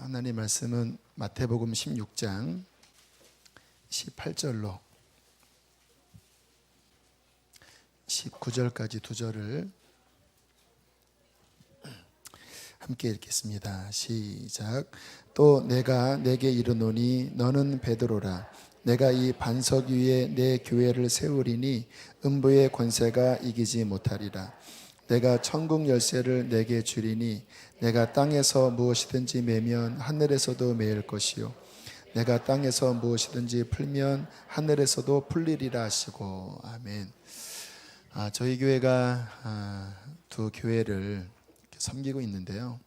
하나님 말씀은 마태복음 16장 18절로 19절까지 두 절을 함께 읽겠습니다. 시작. 또 내가 내게 이르노니 너는 베드로라. 내가 이 반석 위에 내 교회를 세우리니 음부의 권세가 이기지 못하리라. 내가 천국 열쇠를 내게 주리니 내가 땅에서 무엇이든지 매면 하늘에서도 매일 것이요 내가 땅에서 무엇이든지 풀면 하늘에서도 풀리리라 하시고. 아멘. 저희 교회가 두 교회를 섬기고 있는데요,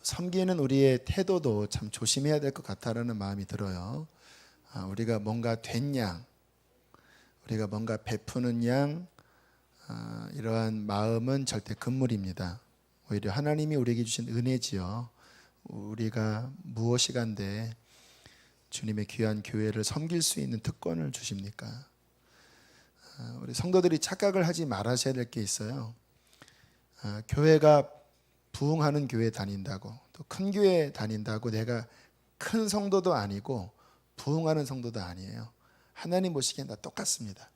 섬기는 우리의 태도도 참 조심해야 될 것 같다라는 마음이 들어요. 우리가 뭔가 된 양, 우리가 뭔가 베푸는 양, 이러한 마음은 절대 금물입니다. 오히려 하나님이 우리에게 주신 은혜지요. 우리가 무엇이 간데 주님의 귀한 교회를 섬길 수 있는 특권을 주십니까? 우리 성도들이 착각을 하지 말아야 될 게 있어요. 교회가 부흥하는 교회 다닌다고, 또 큰 교회 다닌다고 내가 큰 성도도 아니고 부흥하는 성도도 아니에요. 하나님 보시기엔 다 똑같습니다.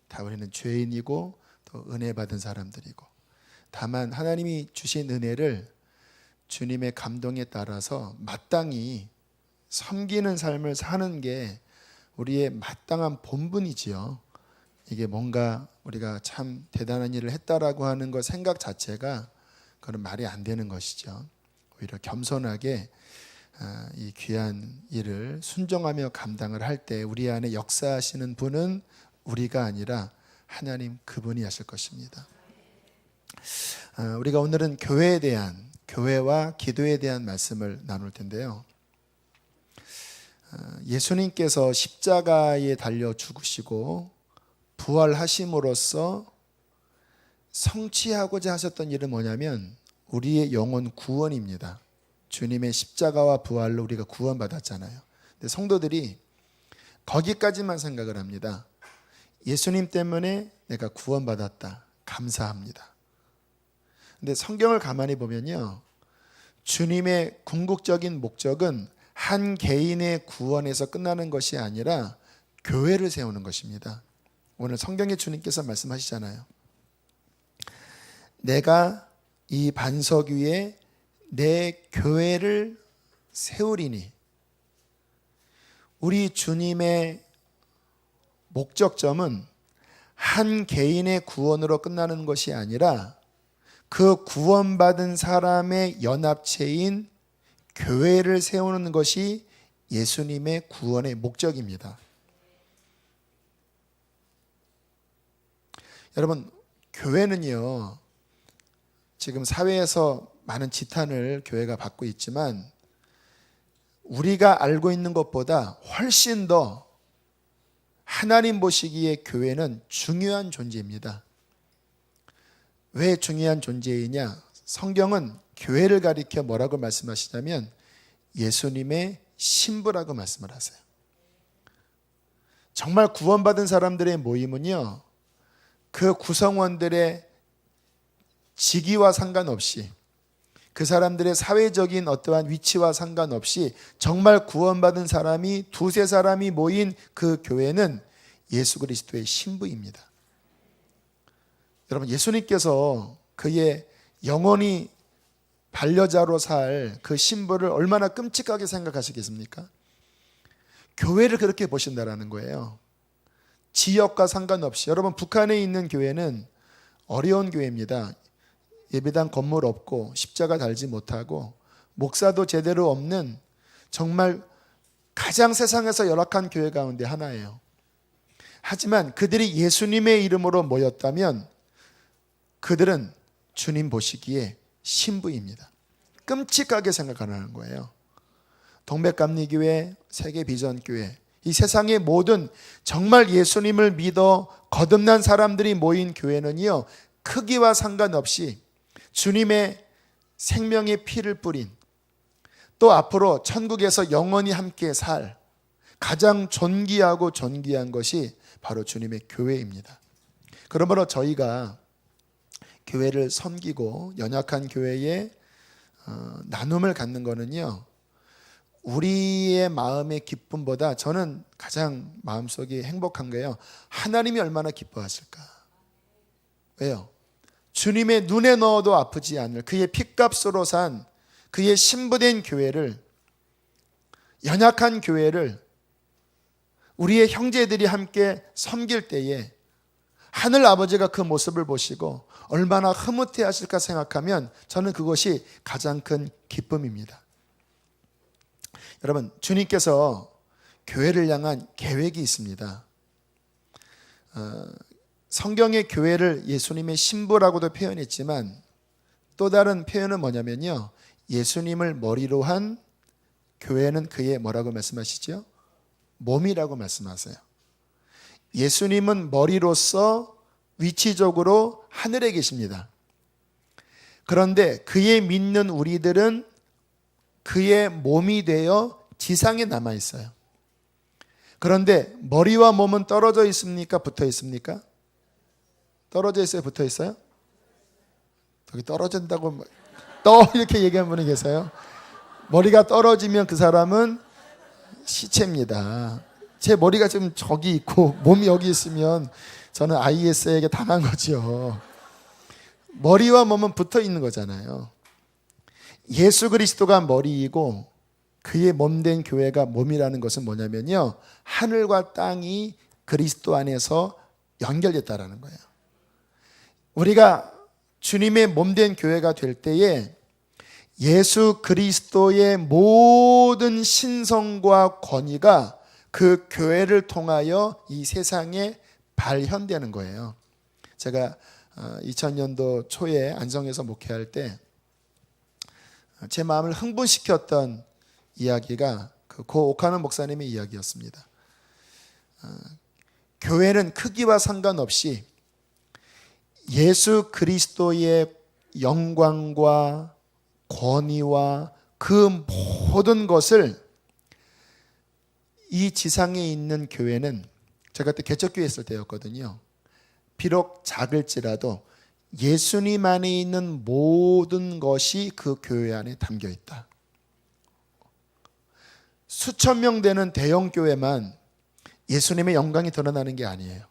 다 우리는 죄인이고 또 은혜 받은 사람들이고, 다만 하나님이 주신 은혜를 주님의 감동에 따라서 마땅히 섬기는 삶을 사는 게 우리의 마땅한 본분이지요. 이게 뭔가 우리가 참 대단한 일을 했다라고 하는 것 생각 자체가 그건 말이 안 되는 것이죠. 오히려 겸손하게 이 귀한 일을 순종하며 감당을 할 때 우리 안에 역사하시는 분은 우리가 아니라 하나님 그분이 하실 것입니다. 우리가 오늘은 교회에 대한, 교회와 기도에 대한 말씀을 나눌 텐데요, 예수님께서 십자가에 달려 죽으시고 부활하심으로써 성취하고자 하셨던 일은 뭐냐면 우리의 영혼 구원입니다. 주님의 십자가와 부활로 우리가 구원받았잖아요. 근데 성도들이 거기까지만 생각을 합니다. 예수님 때문에 내가 구원받았다, 감사합니다. 근데 성경을 가만히 보면요, 주님의 궁극적인 목적은 한 개인의 구원에서 끝나는 것이 아니라 교회를 세우는 것입니다. 오늘 성경에 주님께서 말씀하시잖아요. 내가 이 반석 위에 내 교회를 세우리니. 우리 주님의 목적점은 한 개인의 구원으로 끝나는 것이 아니라 그 구원받은 사람의 연합체인 교회를 세우는 것이 예수님의 구원의 목적입니다. 여러분, 교회는요, 지금 사회에서 많은 지탄을 교회가 받고 있지만 우리가 알고 있는 것보다 훨씬 더 하나님 보시기에 교회는 중요한 존재입니다. 왜 중요한 존재이냐? 성경은 교회를 가리켜 뭐라고 말씀하시냐면 예수님의 신부라고 말씀을 하세요. 정말 구원받은 사람들의 모임은요, 그 구성원들의 직위와 상관없이, 그 사람들의 사회적인 어떠한 위치와 상관없이 정말 구원받은 사람이 두세 사람이 모인 그 교회는 예수 그리스도의 신부입니다. 여러분, 예수님께서 그의 영원히 반려자로 살 그 신부를 얼마나 끔찍하게 생각하시겠습니까? 교회를 그렇게 보신다라는 거예요. 지역과 상관없이. 여러분, 북한에 있는 교회는 어려운 교회입니다. 예배당 건물 없고 십자가 달지 못하고 목사도 제대로 없는 정말 가장 세상에서 열악한 교회 가운데 하나예요. 하지만 그들이 예수님의 이름으로 모였다면 그들은 주님 보시기에 신부입니다. 끔찍하게 생각하는 거예요. 동백감리교회, 세계비전교회, 이 세상의 모든 정말 예수님을 믿어 거듭난 사람들이 모인 교회는요, 크기와 상관없이 주님의 생명의 피를 뿌린, 또 앞으로 천국에서 영원히 함께 살 가장 존귀하고 존귀한 것이 바로 주님의 교회입니다. 그러므로 저희가 교회를 섬기고 연약한 교회에 나눔을 갖는 거는요, 우리의 마음의 기쁨보다 저는 가장 마음속이 행복한 게요, 하나님이 얼마나 기뻐하실까. 왜요? 주님의 눈에 넣어도 아프지 않을 그의 핏값으로 산 그의 신부된 교회를, 연약한 교회를 우리의 형제들이 함께 섬길 때에 하늘 아버지가 그 모습을 보시고 얼마나 흐뭇해 하실까 생각하면 저는 그것이 가장 큰 기쁨입니다. 여러분, 주님께서 교회를 향한 계획이 있습니다. 성경의 교회를 예수님의 신부라고도 표현했지만 또 다른 표현은 뭐냐면요, 예수님을 머리로 한 교회는 그의 뭐라고 말씀하시죠? 몸이라고 말씀하세요. 예수님은 머리로서 위치적으로 하늘에 계십니다. 그런데 그의 믿는 우리들은 그의 몸이 되어 지상에 남아 있어요. 그런데 머리와 몸은 떨어져 있습니까? 붙어 있습니까? 떨어져 있어요? 붙어 있어요? 저기 떨어진다고 이렇게 얘기하는 분이 계세요. 머리가 떨어지면 그 사람은 시체입니다. 제 머리가 지금 저기 있고 몸이 여기 있으면 저는 IS에게 당한 거죠. 머리와 몸은 붙어 있는 거잖아요. 예수 그리스도가 머리이고 그의 몸된 교회가 몸이라는 것은 뭐냐면요, 하늘과 땅이 그리스도 안에서 연결됐다라는 거예요. 우리가 주님의 몸된 교회가 될 때에 예수 그리스도의 모든 신성과 권위가 그 교회를 통하여 이 세상에 발현되는 거예요. 제가 2000년도 초에 안성에서 목회할 때 제 마음을 흥분시켰던 이야기가 고 오카노 목사님의 이야기였습니다. 교회는 크기와 상관없이 예수 그리스도의 영광과 권위와 그 모든 것을 이 지상에 있는 교회는, 제가 그때 개척교회 있을 때였거든요, 비록 작을지라도 예수님 안에 있는 모든 것이 그 교회 안에 담겨 있다. 수천 명 되는 대형 교회만 예수님의 영광이 드러나는 게 아니에요.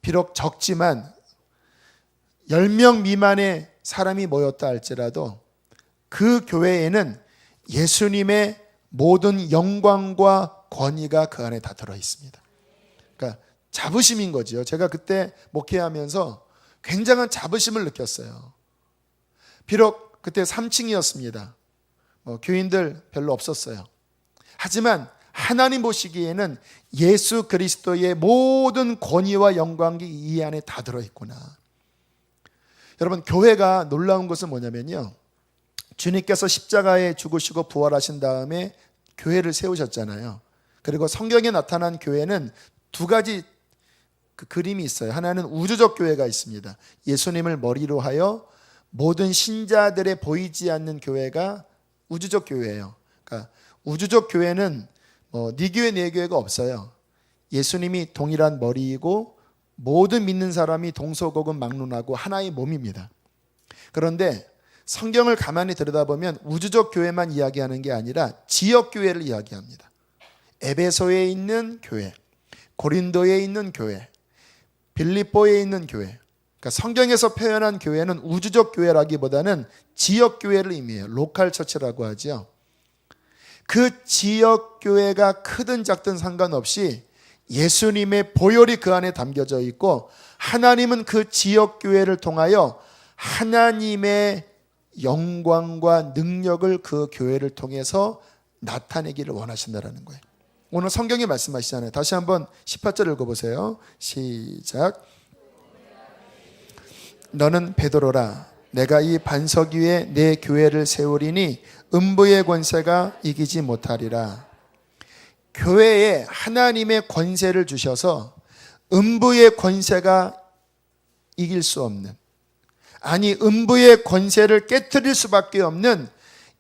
비록 적지만 10명 미만의 사람이 모였다 할지라도 그 교회에는 예수님의 모든 영광과 권위가 그 안에 다 들어 있습니다. 그러니까 자부심인 거죠. 제가 그때 목회하면서 굉장한 자부심을 느꼈어요. 비록 그때 3층이었습니다. 교인들 별로 없었어요. 하지만 하나님 보시기에는 예수 그리스도의 모든 권위와 영광이 이 안에 다 들어있구나. 여러분, 교회가 놀라운 것은 뭐냐면요, 주님께서 십자가에 죽으시고 부활하신 다음에 교회를 세우셨잖아요. 그리고 성경에 나타난 교회는 두 가지 그 그림이 있어요. 하나는 우주적 교회가 있습니다. 예수님을 머리로 하여 모든 신자들의 보이지 않는 교회가 우주적 교회예요. 그러니까 우주적 교회는 네 교회 내 교회가 없어요. 예수님이 동일한 머리이고 모든 믿는 사람이 동서고금 막론하고 하나의 몸입니다. 그런데 성경을 가만히 들여다보면 우주적 교회만 이야기하는 게 아니라 지역 교회를 이야기합니다. 에베소에 있는 교회, 고린도에 있는 교회, 빌립보에 있는 교회. 그러니까 성경에서 표현한 교회는 우주적 교회라기보다는 지역 교회를 의미해요. 로컬 처치라고 하죠. 그 지역 교회가 크든 작든 상관없이 예수님의 보혈이 그 안에 담겨져 있고, 하나님은 그 지역 교회를 통하여 하나님의 영광과 능력을 그 교회를 통해서 나타내기를 원하신다는 거예요. 오늘 성경이 말씀하시잖아요. 다시 한번 18절 읽어보세요. 시작. 너는 베드로라. 내가 이 반석 위에 내 교회를 세우리니 음부의 권세가 이기지 못하리라. 교회에 하나님의 권세를 주셔서 음부의 권세가 이길 수 없는, 아니 음부의 권세를 깨트릴 수밖에 없는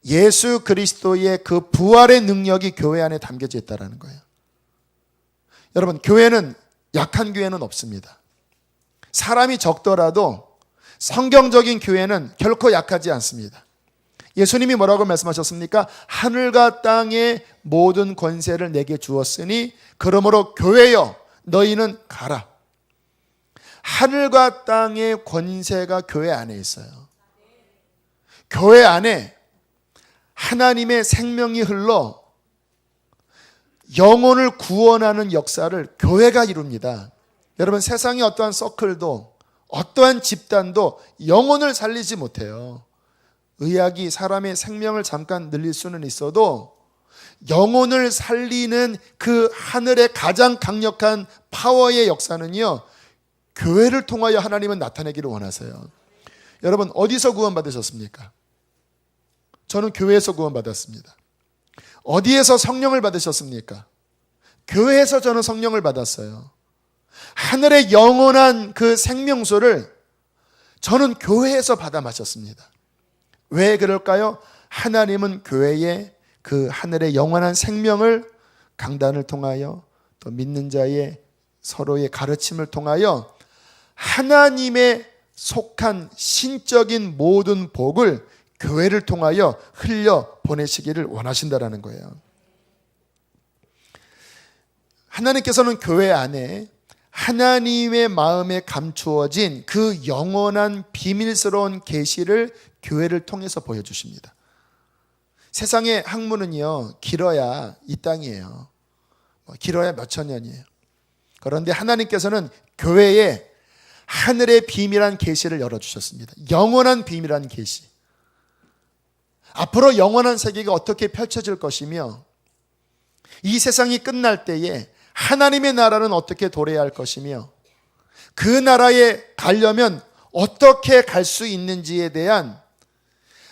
예수 그리스도의 그 부활의 능력이 교회 안에 담겨져 있다는 거예요. 여러분, 교회는 약한 교회는 없습니다. 사람이 적더라도 성경적인 교회는 결코 약하지 않습니다. 예수님이 뭐라고 말씀하셨습니까? 하늘과 땅의 모든 권세를 내게 주었으니 그러므로 교회여 너희는 가라. 하늘과 땅의 권세가 교회 안에 있어요. 교회 안에 하나님의 생명이 흘러 영혼을 구원하는 역사를 교회가 이룹니다. 여러분, 세상의 어떠한 서클도 어떠한 집단도 영혼을 살리지 못해요. 의학이 사람의 생명을 잠깐 늘릴 수는 있어도 영혼을 살리는 그 하늘의 가장 강력한 파워의 역사는요, 교회를 통하여 하나님은 나타내기를 원하세요. 여러분, 어디서 구원받으셨습니까? 저는 교회에서 구원받았습니다. 어디에서 성령을 받으셨습니까? 교회에서 저는 성령을 받았어요. 하늘의 영원한 그 생명수를 저는 교회에서 받아 마셨습니다. 왜 그럴까요? 하나님은 교회에 그 하늘의 영원한 생명을 강단을 통하여 또 믿는 자의 서로의 가르침을 통하여 하나님의 속한 신적인 모든 복을 교회를 통하여 흘려 보내시기를 원하신다라는 거예요. 하나님께서는 교회 안에 하나님의 마음에 감추어진 그 영원한 비밀스러운 계시를 교회를 통해서 보여주십니다. 세상의 학문은요, 길어야 이 땅이에요. 길어야 몇천 년이에요. 그런데 하나님께서는 교회에 하늘의 비밀한 계시를 열어주셨습니다. 영원한 비밀한 계시. 앞으로 영원한 세계가 어떻게 펼쳐질 것이며 이 세상이 끝날 때에 하나님의 나라는 어떻게 도래해야 할 것이며 그 나라에 가려면 어떻게 갈 수 있는지에 대한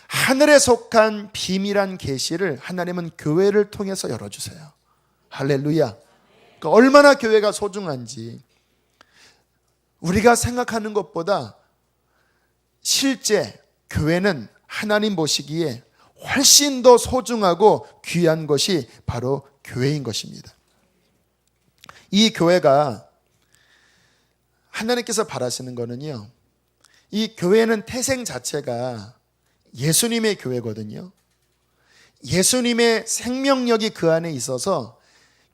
하늘에 속한 비밀한 계시를 하나님은 교회를 통해서 열어주세요. 할렐루야. 그러니까 얼마나 교회가 소중한지 우리가 생각하는 것보다 실제 교회는 하나님 보시기에 훨씬 더 소중하고 귀한 것이 바로 교회인 것입니다. 이 교회가 하나님께서 바라시는 거는요, 이 교회는 태생 자체가 예수님의 교회거든요. 예수님의 생명력이 그 안에 있어서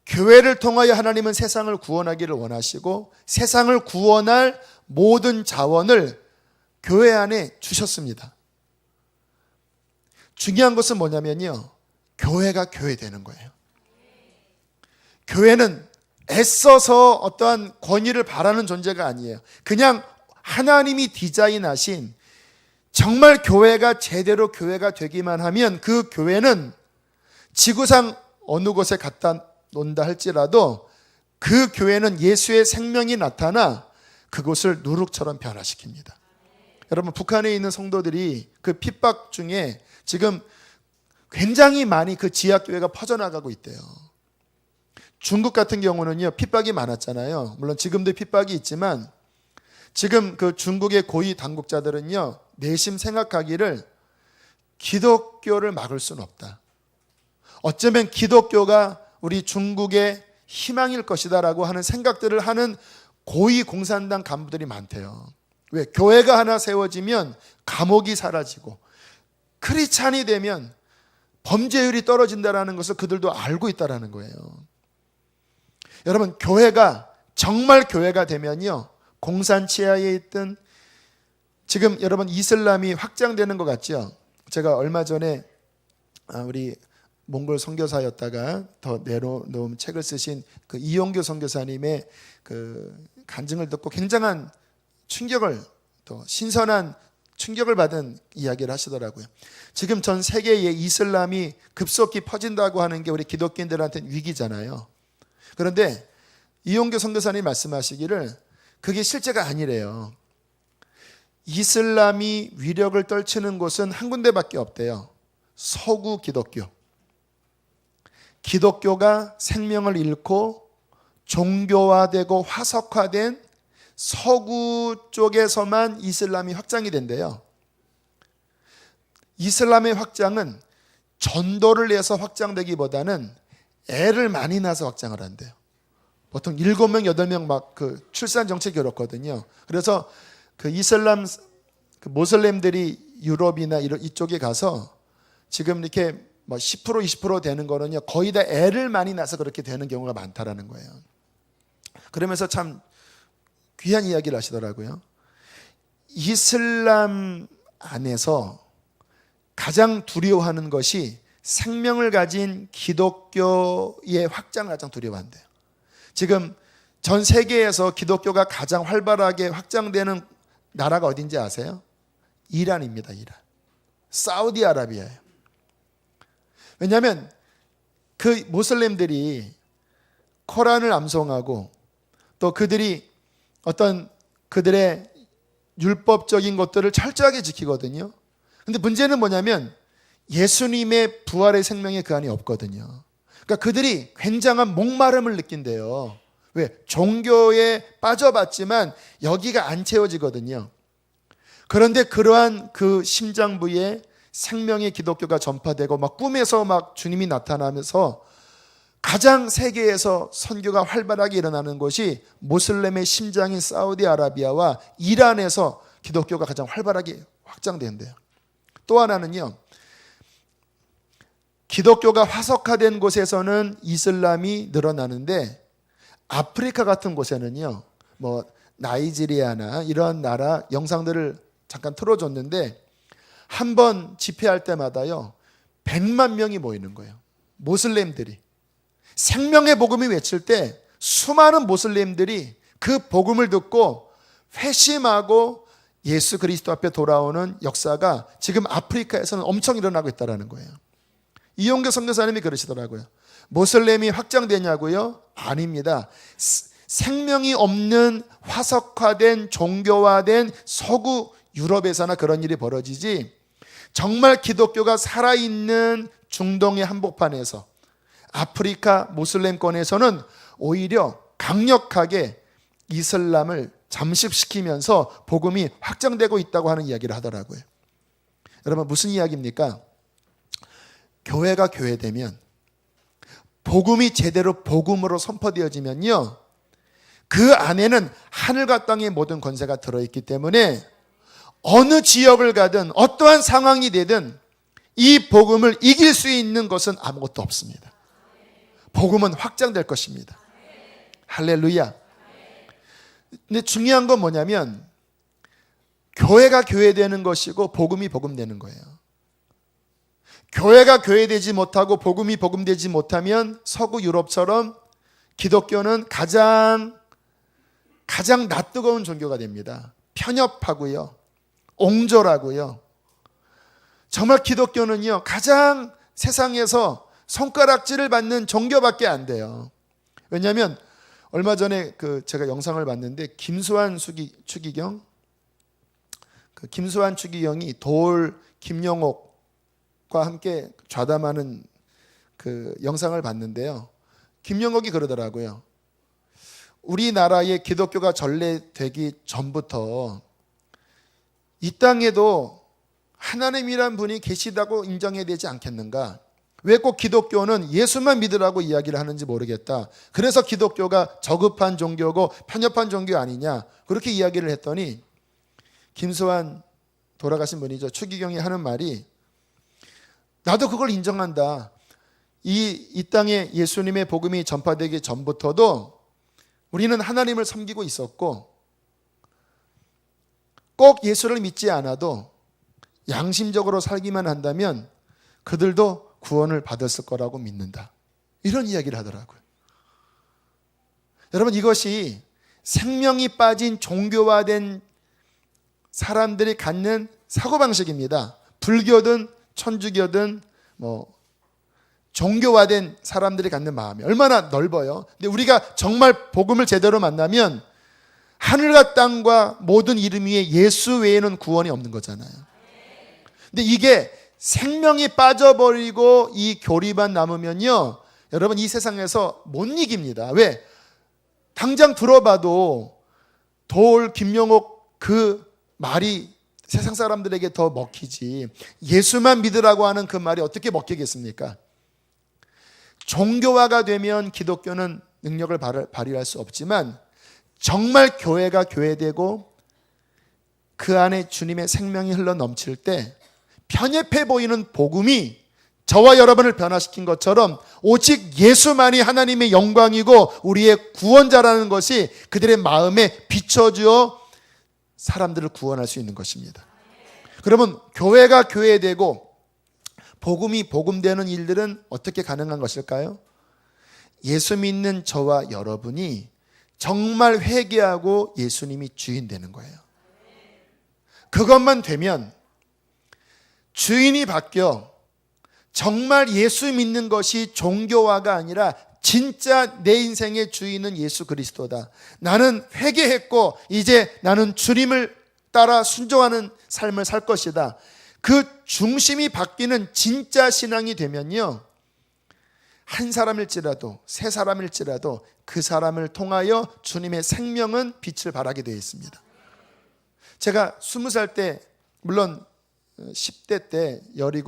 교회를 통하여 하나님은 세상을 구원하기를 원하시고 세상을 구원할 모든 자원을 교회 안에 주셨습니다. 중요한 것은 뭐냐면요, 교회가 교회되는 거예요. 교회는 애써서 어떠한 권위를 바라는 존재가 아니에요. 그냥 하나님이 디자인하신 정말 교회가 제대로 교회가 되기만 하면 그 교회는 지구상 어느 곳에 갖다 놓는다 할지라도 그 교회는 예수의 생명이 나타나 그곳을 누룩처럼 변화시킵니다. 여러분, 북한에 있는 성도들이 그 핍박 중에 지금 굉장히 많이 그 지하교회가 퍼져나가고 있대요. 중국 같은 경우는요, 핍박이 많았잖아요. 물론 지금도 핍박이 있지만 지금 그 중국의 고위 당국자들은요, 내심 생각하기를 기독교를 막을 수는 없다. 어쩌면 기독교가 우리 중국의 희망일 것이다라고 하는 생각들을 하는 고위 공산당 간부들이 많대요. 왜? 교회가 하나 세워지면 감옥이 사라지고 크리스찬이 되면 범죄율이 떨어진다는 것을 그들도 알고 있다는 거예요. 여러분, 교회가 정말 교회가 되면요, 공산 치하에 있든 지금 여러분 이슬람이 확장되는 것 같죠? 제가 얼마 전에 우리 몽골 선교사였다가 더 내려놓은 책을 쓰신 그 이용규 선교사님의 그 간증을 듣고 굉장한 충격을, 또 신선한 충격을 받은 이야기를 하시더라고요. 지금 전 세계에 이슬람이 급속히 퍼진다고 하는 게 우리 기독교인들한테는 위기잖아요. 그런데 이용규 선교사님이 말씀하시기를 그게 실제가 아니래요. 이슬람이 위력을 떨치는 곳은 한 군데밖에 없대요. 서구 기독교. 기독교가 생명을 잃고 종교화되고 화석화된 서구 쪽에서만 이슬람이 확장이 된대요. 이슬람의 확장은 전도를 해서 확장되기보다는 애를 많이 낳아서 확장을 한대요. 보통 7명, 8명 막 그 출산 정책이 그렇거든요. 그래서 그 이슬람 그 모슬렘들이 유럽이나 이쪽에 가서 지금 이렇게 뭐 10% 20% 되는 거는요, 거의 다 애를 많이 낳아서 그렇게 되는 경우가 많다라는 거예요. 그러면서 참 귀한 이야기를 하시더라고요. 이슬람 안에서 가장 두려워하는 것이 생명을 가진 기독교의 확장을 가장 두려워한대요. 지금 전 세계에서 기독교가 가장 활발하게 확장되는 나라가 어딘지 아세요? 이란입니다. 이란. 사우디아라비아예요. 왜냐하면 그 모슬렘들이 코란을 암송하고 또 그들이 어떤 그들의 율법적인 것들을 철저하게 지키거든요. 근데 문제는 뭐냐면 예수님의 부활의 생명에 그 안에 없거든요. 그러니까 그들이 굉장한 목마름을 느낀대요. 왜? 종교에 빠져봤지만 여기가 안 채워지거든요. 그런데 그러한 그 심장부에 생명의 기독교가 전파되고 막 꿈에서 막 주님이 나타나면서 가장 세계에서 선교가 활발하게 일어나는 곳이 모슬렘의 심장인 사우디아라비아와 이란에서 기독교가 가장 활발하게 확장된대요. 또 하나는요, 기독교가 화석화된 곳에서는 이슬람이 늘어나는데 아프리카 같은 곳에는요, 뭐 나이지리아나 이런 나라 영상들을 잠깐 틀어줬는데 한 번 집회할 때마다요 100만 명이 모이는 거예요. 모슬렘들이 생명의 복음이 외칠 때 수많은 모슬렘들이 그 복음을 듣고 회심하고 예수 그리스도 앞에 돌아오는 역사가 지금 아프리카에서는 엄청 일어나고 있다는 거예요. 이용교 선교사님이 그러시더라고요. 모슬렘이 확장되냐고요? 아닙니다. 생명이 없는 화석화된 종교화된 서구 유럽에서나 그런 일이 벌어지지, 정말 기독교가 살아있는 중동의 한복판에서 아프리카 모슬렘권에서는 오히려 강력하게 이슬람을 잠식시키면서 복음이 확장되고 있다고 하는 이야기를 하더라고요. 여러분, 무슨 이야기입니까? 교회가 교회되면, 복음이 제대로 복음으로 선포되어지면요, 그 안에는 하늘과 땅의 모든 권세가 들어있기 때문에 어느 지역을 가든 어떠한 상황이 되든 이 복음을 이길 수 있는 것은 아무것도 없습니다. 복음은 확장될 것입니다. 할렐루야. 근데 중요한 건 뭐냐면 교회가 교회되는 것이고 복음이 복음되는 거예요. 교회가 교회되지 못하고 복음이 복음되지 못하면 서구 유럽처럼 기독교는 가장 낯뜨거운 종교가 됩니다. 편협하고요, 옹졸하고요. 정말 기독교는요, 가장 세상에서 손가락질을 받는 종교밖에 안 돼요. 왜냐하면 얼마 전에 제가 영상을 봤는데 김수환 추기경, 김수환 추기경이 도올 김영옥과 함께 좌담하는 그 영상을 봤는데요. 김영옥이 그러더라고요. 우리나라에 기독교가 전래되기 전부터 이 땅에도 하나님이란 분이 계시다고 인정해야 되지 않겠는가? 왜 꼭 기독교는 예수만 믿으라고 이야기를 하는지 모르겠다. 그래서 기독교가 저급한 종교고 편협한 종교 아니냐, 그렇게 이야기를 했더니 김수환 돌아가신 분이죠, 추기경이 하는 말이, 나도 그걸 인정한다. 이 땅에 예수님의 복음이 전파되기 전부터도 우리는 하나님을 섬기고 있었고, 꼭 예수를 믿지 않아도 양심적으로 살기만 한다면 그들도 구원을 받았을 거라고 믿는다. 이런 이야기를 하더라고요. 여러분, 이것이 생명이 빠진 종교화된 사람들이 갖는 사고방식입니다. 불교든 천주교든 종교화된 사람들이 갖는 마음이 얼마나 넓어요. 근데 우리가 정말 복음을 제대로 만나면 하늘과 땅과 모든 이름 위에 예수 외에는 구원이 없는 거잖아요. 근데 이게 생명이 빠져버리고 이 교리만 남으면요, 여러분, 이 세상에서 못 이깁니다. 왜? 당장 들어봐도 도올 김영옥 그 말이 세상 사람들에게 더 먹히지, 예수만 믿으라고 하는 그 말이 어떻게 먹히겠습니까? 종교화가 되면 기독교는 능력을 발휘할 수 없지만, 정말 교회가 교회되고 그 안에 주님의 생명이 흘러 넘칠 때 편협해 보이는 복음이 저와 여러분을 변화시킨 것처럼 오직 예수만이 하나님의 영광이고 우리의 구원자라는 것이 그들의 마음에 비춰주어 사람들을 구원할 수 있는 것입니다. 그러면 교회가 교회되고 복음이 복음되는 일들은 어떻게 가능한 것일까요? 예수 믿는 저와 여러분이 정말 회개하고 예수님이 주인 되는 거예요. 그것만 되면 주인이 바뀌어 정말 예수 믿는 것이 종교화가 아니라 진짜 내 인생의 주인은 예수 그리스도다. 나는 회개했고 이제 나는 주님을 따라 순종하는 삶을 살 것이다. 그 중심이 바뀌는 진짜 신앙이 되면요, 한 사람일지라도 세 사람일지라도 그 사람을 통하여 주님의 생명은 빛을 발하게 되어 있습니다. 제가 20살 때, 물론 10대 때 17,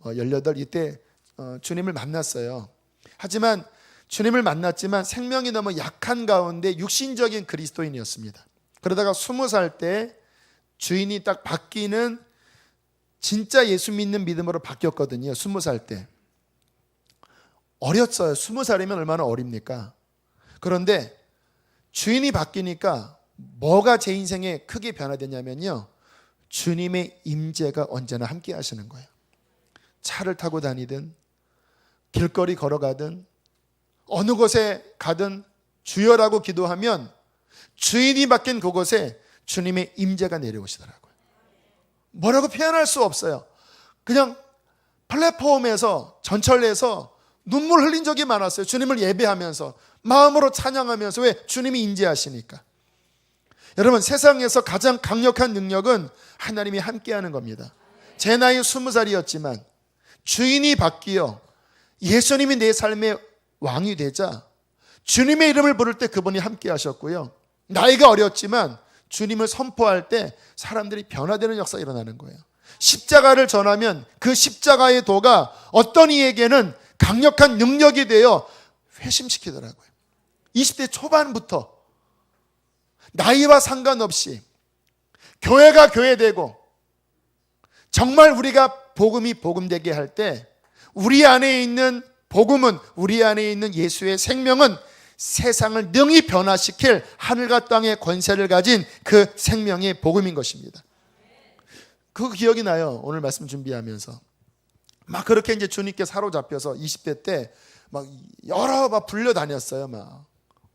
18 이때 주님을 만났어요. 하지만 주님을 만났지만 생명이 너무 약한 가운데 육신적인 그리스도인이었습니다. 그러다가 20살 때 주인이 딱 바뀌는 진짜 예수 믿는 믿음으로 바뀌었거든요. 20살 때 어렸어요. 20살이면 얼마나 어립니까? 그런데 주인이 바뀌니까 뭐가 제 인생에 크게 변화되냐면요, 주님의 임재가 언제나 함께 하시는 거예요. 차를 타고 다니든 길거리 걸어가든 어느 곳에 가든 주여라고 기도하면 주인이 바뀐 그곳에 주님의 임재가 내려오시더라고요. 뭐라고 표현할 수 없어요. 그냥 플랫폼에서 전철에서 눈물 흘린 적이 많았어요. 주님을 예배하면서 마음으로 찬양하면서. 왜? 주님이 임재하시니까. 여러분, 세상에서 가장 강력한 능력은 하나님이 함께하는 겁니다. 제 나이 20살이었지만 주인이 바뀌어 예수님이 내 삶의 왕이 되자 주님의 이름을 부를 때 그분이 함께 하셨고요, 나이가 어렸지만 주님을 선포할 때 사람들이 변화되는 역사가 일어나는 거예요. 십자가를 전하면 그 십자가의 도가 어떤 이에게는 강력한 능력이 되어 회심시키더라고요. 20대 초반부터 나이와 상관없이 교회가 교회되고 정말 우리가 복음이 복음되게 할 때 우리 안에 있는 복음은, 우리 안에 있는 예수의 생명은 세상을 능히 변화시킬 하늘과 땅의 권세를 가진 그 생명의 복음인 것입니다. 그 기억이 나요. 오늘 말씀 준비하면서 막 그렇게 이제 주님께 사로잡혀서 20대 때 막 여러 막 불려다녔어요. 막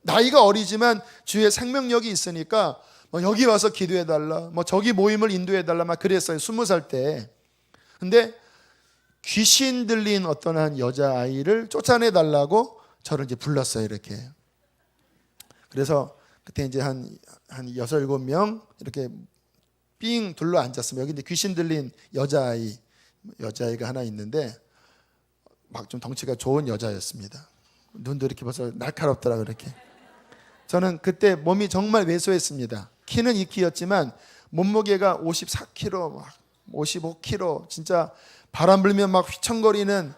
나이가 어리지만 주의 생명력이 있으니까 뭐 여기 와서 기도해달라, 뭐 저기 모임을 인도해달라 막 그랬어요. 20살 때. 근데 귀신 들린 어떤 한 여자아이를 쫓아내달라고 저를 이제 불렀어요. 이렇게. 그래서 그때 이제 한 6, 7명 이렇게 삥 둘러 앉았으면 여기 이제 귀신 들린 여자아이가 하나 있는데 막 좀 덩치가 좋은 여자였습니다. 눈도 이렇게 벌써 날카롭더라. 그렇게. 저는 그때 몸이 정말 왜소했습니다. 키는 2키였지만 몸무게가 54kg, 막 55kg, 진짜 바람 불면 막 휘청거리는,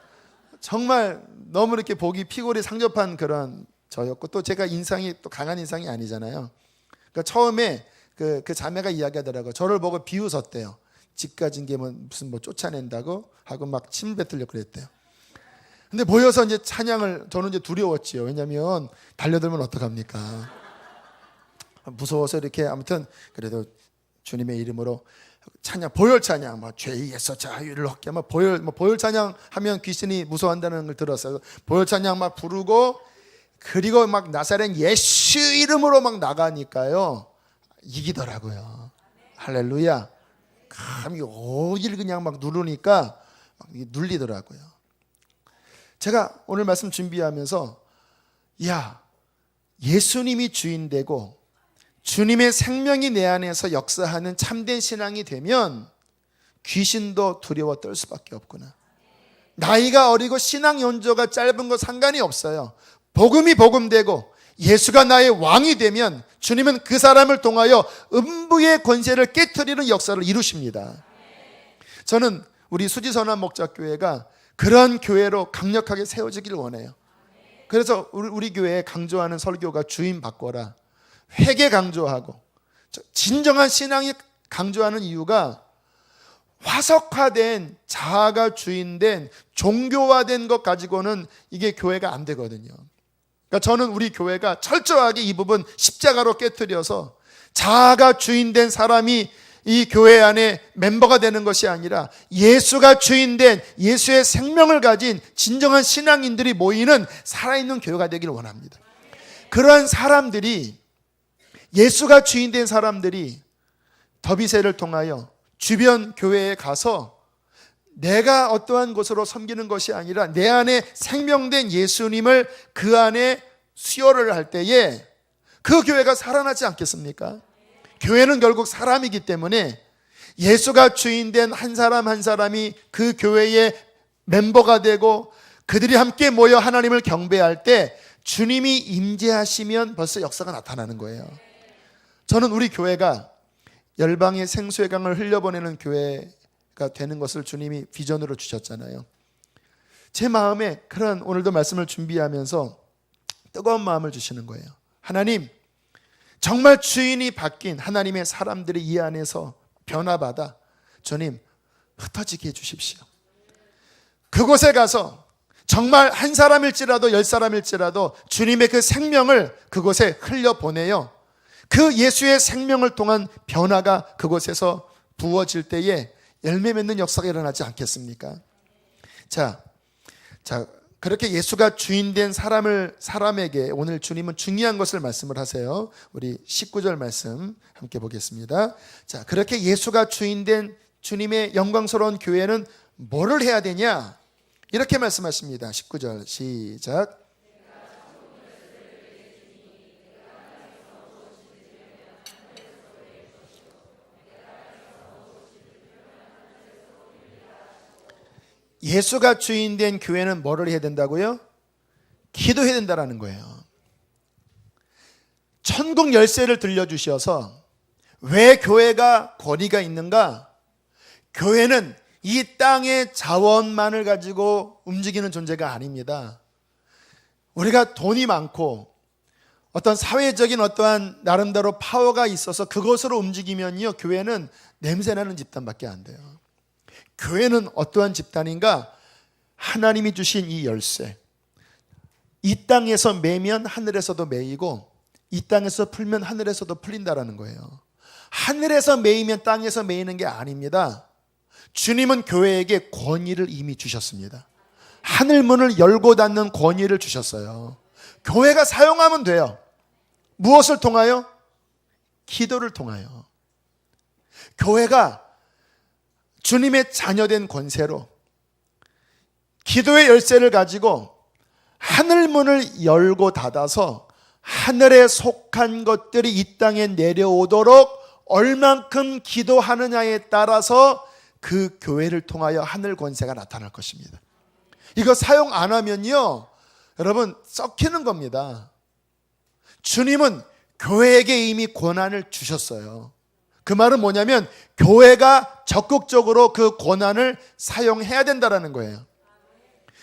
정말 너무 이렇게 보기 피골이 상접한 그런 저였고, 또 제가 인상이 또 강한 인상이 아니잖아요. 그러니까 처음에 그 자매가 이야기하더라고요. 저를 보고 비웃었대요. 집 가진 게 무슨 쫓아낸다고 하고 막 침 뱉으려고 그랬대요. 근데 모여서 이제 찬양을, 저는 이제 두려웠지요. 왜냐하면 달려들면 어떡합니까? 무서워서 이렇게. 아무튼 그래도 주님의 이름으로 찬양, 보혈 찬양, 뭐 죄에서 자유를 얻게, 막 보혈 찬양 하면 귀신이 무서워한다는 걸 들었어요. 보혈 찬양 막 부르고, 그리고 막 나사렛 예수 이름으로 막 나가니까요, 이기더라고요. 할렐루야. 감히 어디를 그냥 막 누르니까 막 눌리더라고요. 제가 오늘 말씀 준비하면서, 야, 예수님이 주인 되고 주님의 생명이 내 안에서 역사하는 참된 신앙이 되면 귀신도 두려워 떨 수밖에 없구나. 나이가 어리고 신앙 연조가 짧은 거 상관이 없어요. 복음이 복음되고 예수가 나의 왕이 되면 주님은 그 사람을 통하여 음부의 권세를 깨트리는 역사를 이루십니다. 저는 우리 수지선한 목자교회가 그런 교회로 강력하게 세워지길 원해요. 그래서 우리 교회에 강조하는 설교가 주인 바꿔라, 회개 강조하고 진정한 신앙이 강조하는 이유가, 화석화된 자아가 주인된 종교화된 것 가지고는 이게 교회가 안 되거든요. 그러니까 저는 우리 교회가 철저하게 이 부분 십자가로 깨트려서 자아가 주인된 사람이 이 교회 안에 멤버가 되는 것이 아니라 예수가 주인된 예수의 생명을 가진 진정한 신앙인들이 모이는 살아있는 교회가 되기를 원합니다. 그러한 사람들이, 예수가 주인된 사람들이 더비세를 통하여 주변 교회에 가서 내가 어떠한 곳으로 섬기는 것이 아니라 내 안에 생명된 예수님을 그 안에 수혈을 할 때에 그 교회가 살아나지 않겠습니까? 교회는 결국 사람이기 때문에 예수가 주인된 한 사람 한 사람이 그 교회의 멤버가 되고 그들이 함께 모여 하나님을 경배할 때 주님이 임재하시면 벌써 역사가 나타나는 거예요. 저는 우리 교회가 열방의 생수의 강을 흘려보내는 교회가 되는 것을 주님이 비전으로 주셨잖아요. 제 마음에 그런 오늘도 말씀을 준비하면서 뜨거운 마음을 주시는 거예요. 하나님, 정말 주인이 바뀐 하나님의 사람들이 이 안에서 변화받아 주님 흩어지게 해주십시오. 그곳에 가서 정말 한 사람일지라도 10사람일지라도 주님의 그 생명을 그곳에 흘려보내요. 그 예수의 생명을 통한 변화가 그곳에서 부어질 때에 열매 맺는 역사가 일어나지 않겠습니까? 자, 그렇게 예수가 주인된 사람에게 오늘 주님은 중요한 것을 말씀을 하세요. 우리 19절 말씀 함께 보겠습니다. 자, 그렇게 예수가 주인된 주님의 영광스러운 교회는 뭐를 해야 되냐? 이렇게 말씀하십니다. 19절 시작. 예수가 주인된 교회는 뭐를 해야 된다고요? 기도해야 된다는 거예요. 천국 열쇠를 들려주셔서 왜 교회가 권위가 있는가? 교회는 이 땅의 자원만을 가지고 움직이는 존재가 아닙니다. 우리가 돈이 많고 어떤 사회적인 어떠한 나름대로 파워가 있어서 그것으로 움직이면요, 교회는 냄새나는 집단밖에 안 돼요. 교회는 어떠한 집단인가? 하나님이 주신 이 열쇠, 이 땅에서 매면 하늘에서도 매이고 이 땅에서 풀면 하늘에서도 풀린다라는 거예요. 하늘에서 매이면 땅에서 매이는 게 아닙니다. 주님은 교회에게 권위를 이미 주셨습니다. 하늘문을 열고 닫는 권위를 주셨어요. 교회가 사용하면 돼요. 무엇을 통하여? 기도를 통하여. 교회가 주님의 자녀된 권세로 기도의 열쇠를 가지고 하늘문을 열고 닫아서 하늘에 속한 것들이 이 땅에 내려오도록 얼만큼 기도하느냐에 따라서 그 교회를 통하여 하늘 권세가 나타날 것입니다. 이거 사용 안 하면요, 여러분 썩히는 겁니다. 주님은 교회에게 이미 권한을 주셨어요. 그 말은 뭐냐면 교회가 적극적으로 그 권한을 사용해야 된다는 거예요.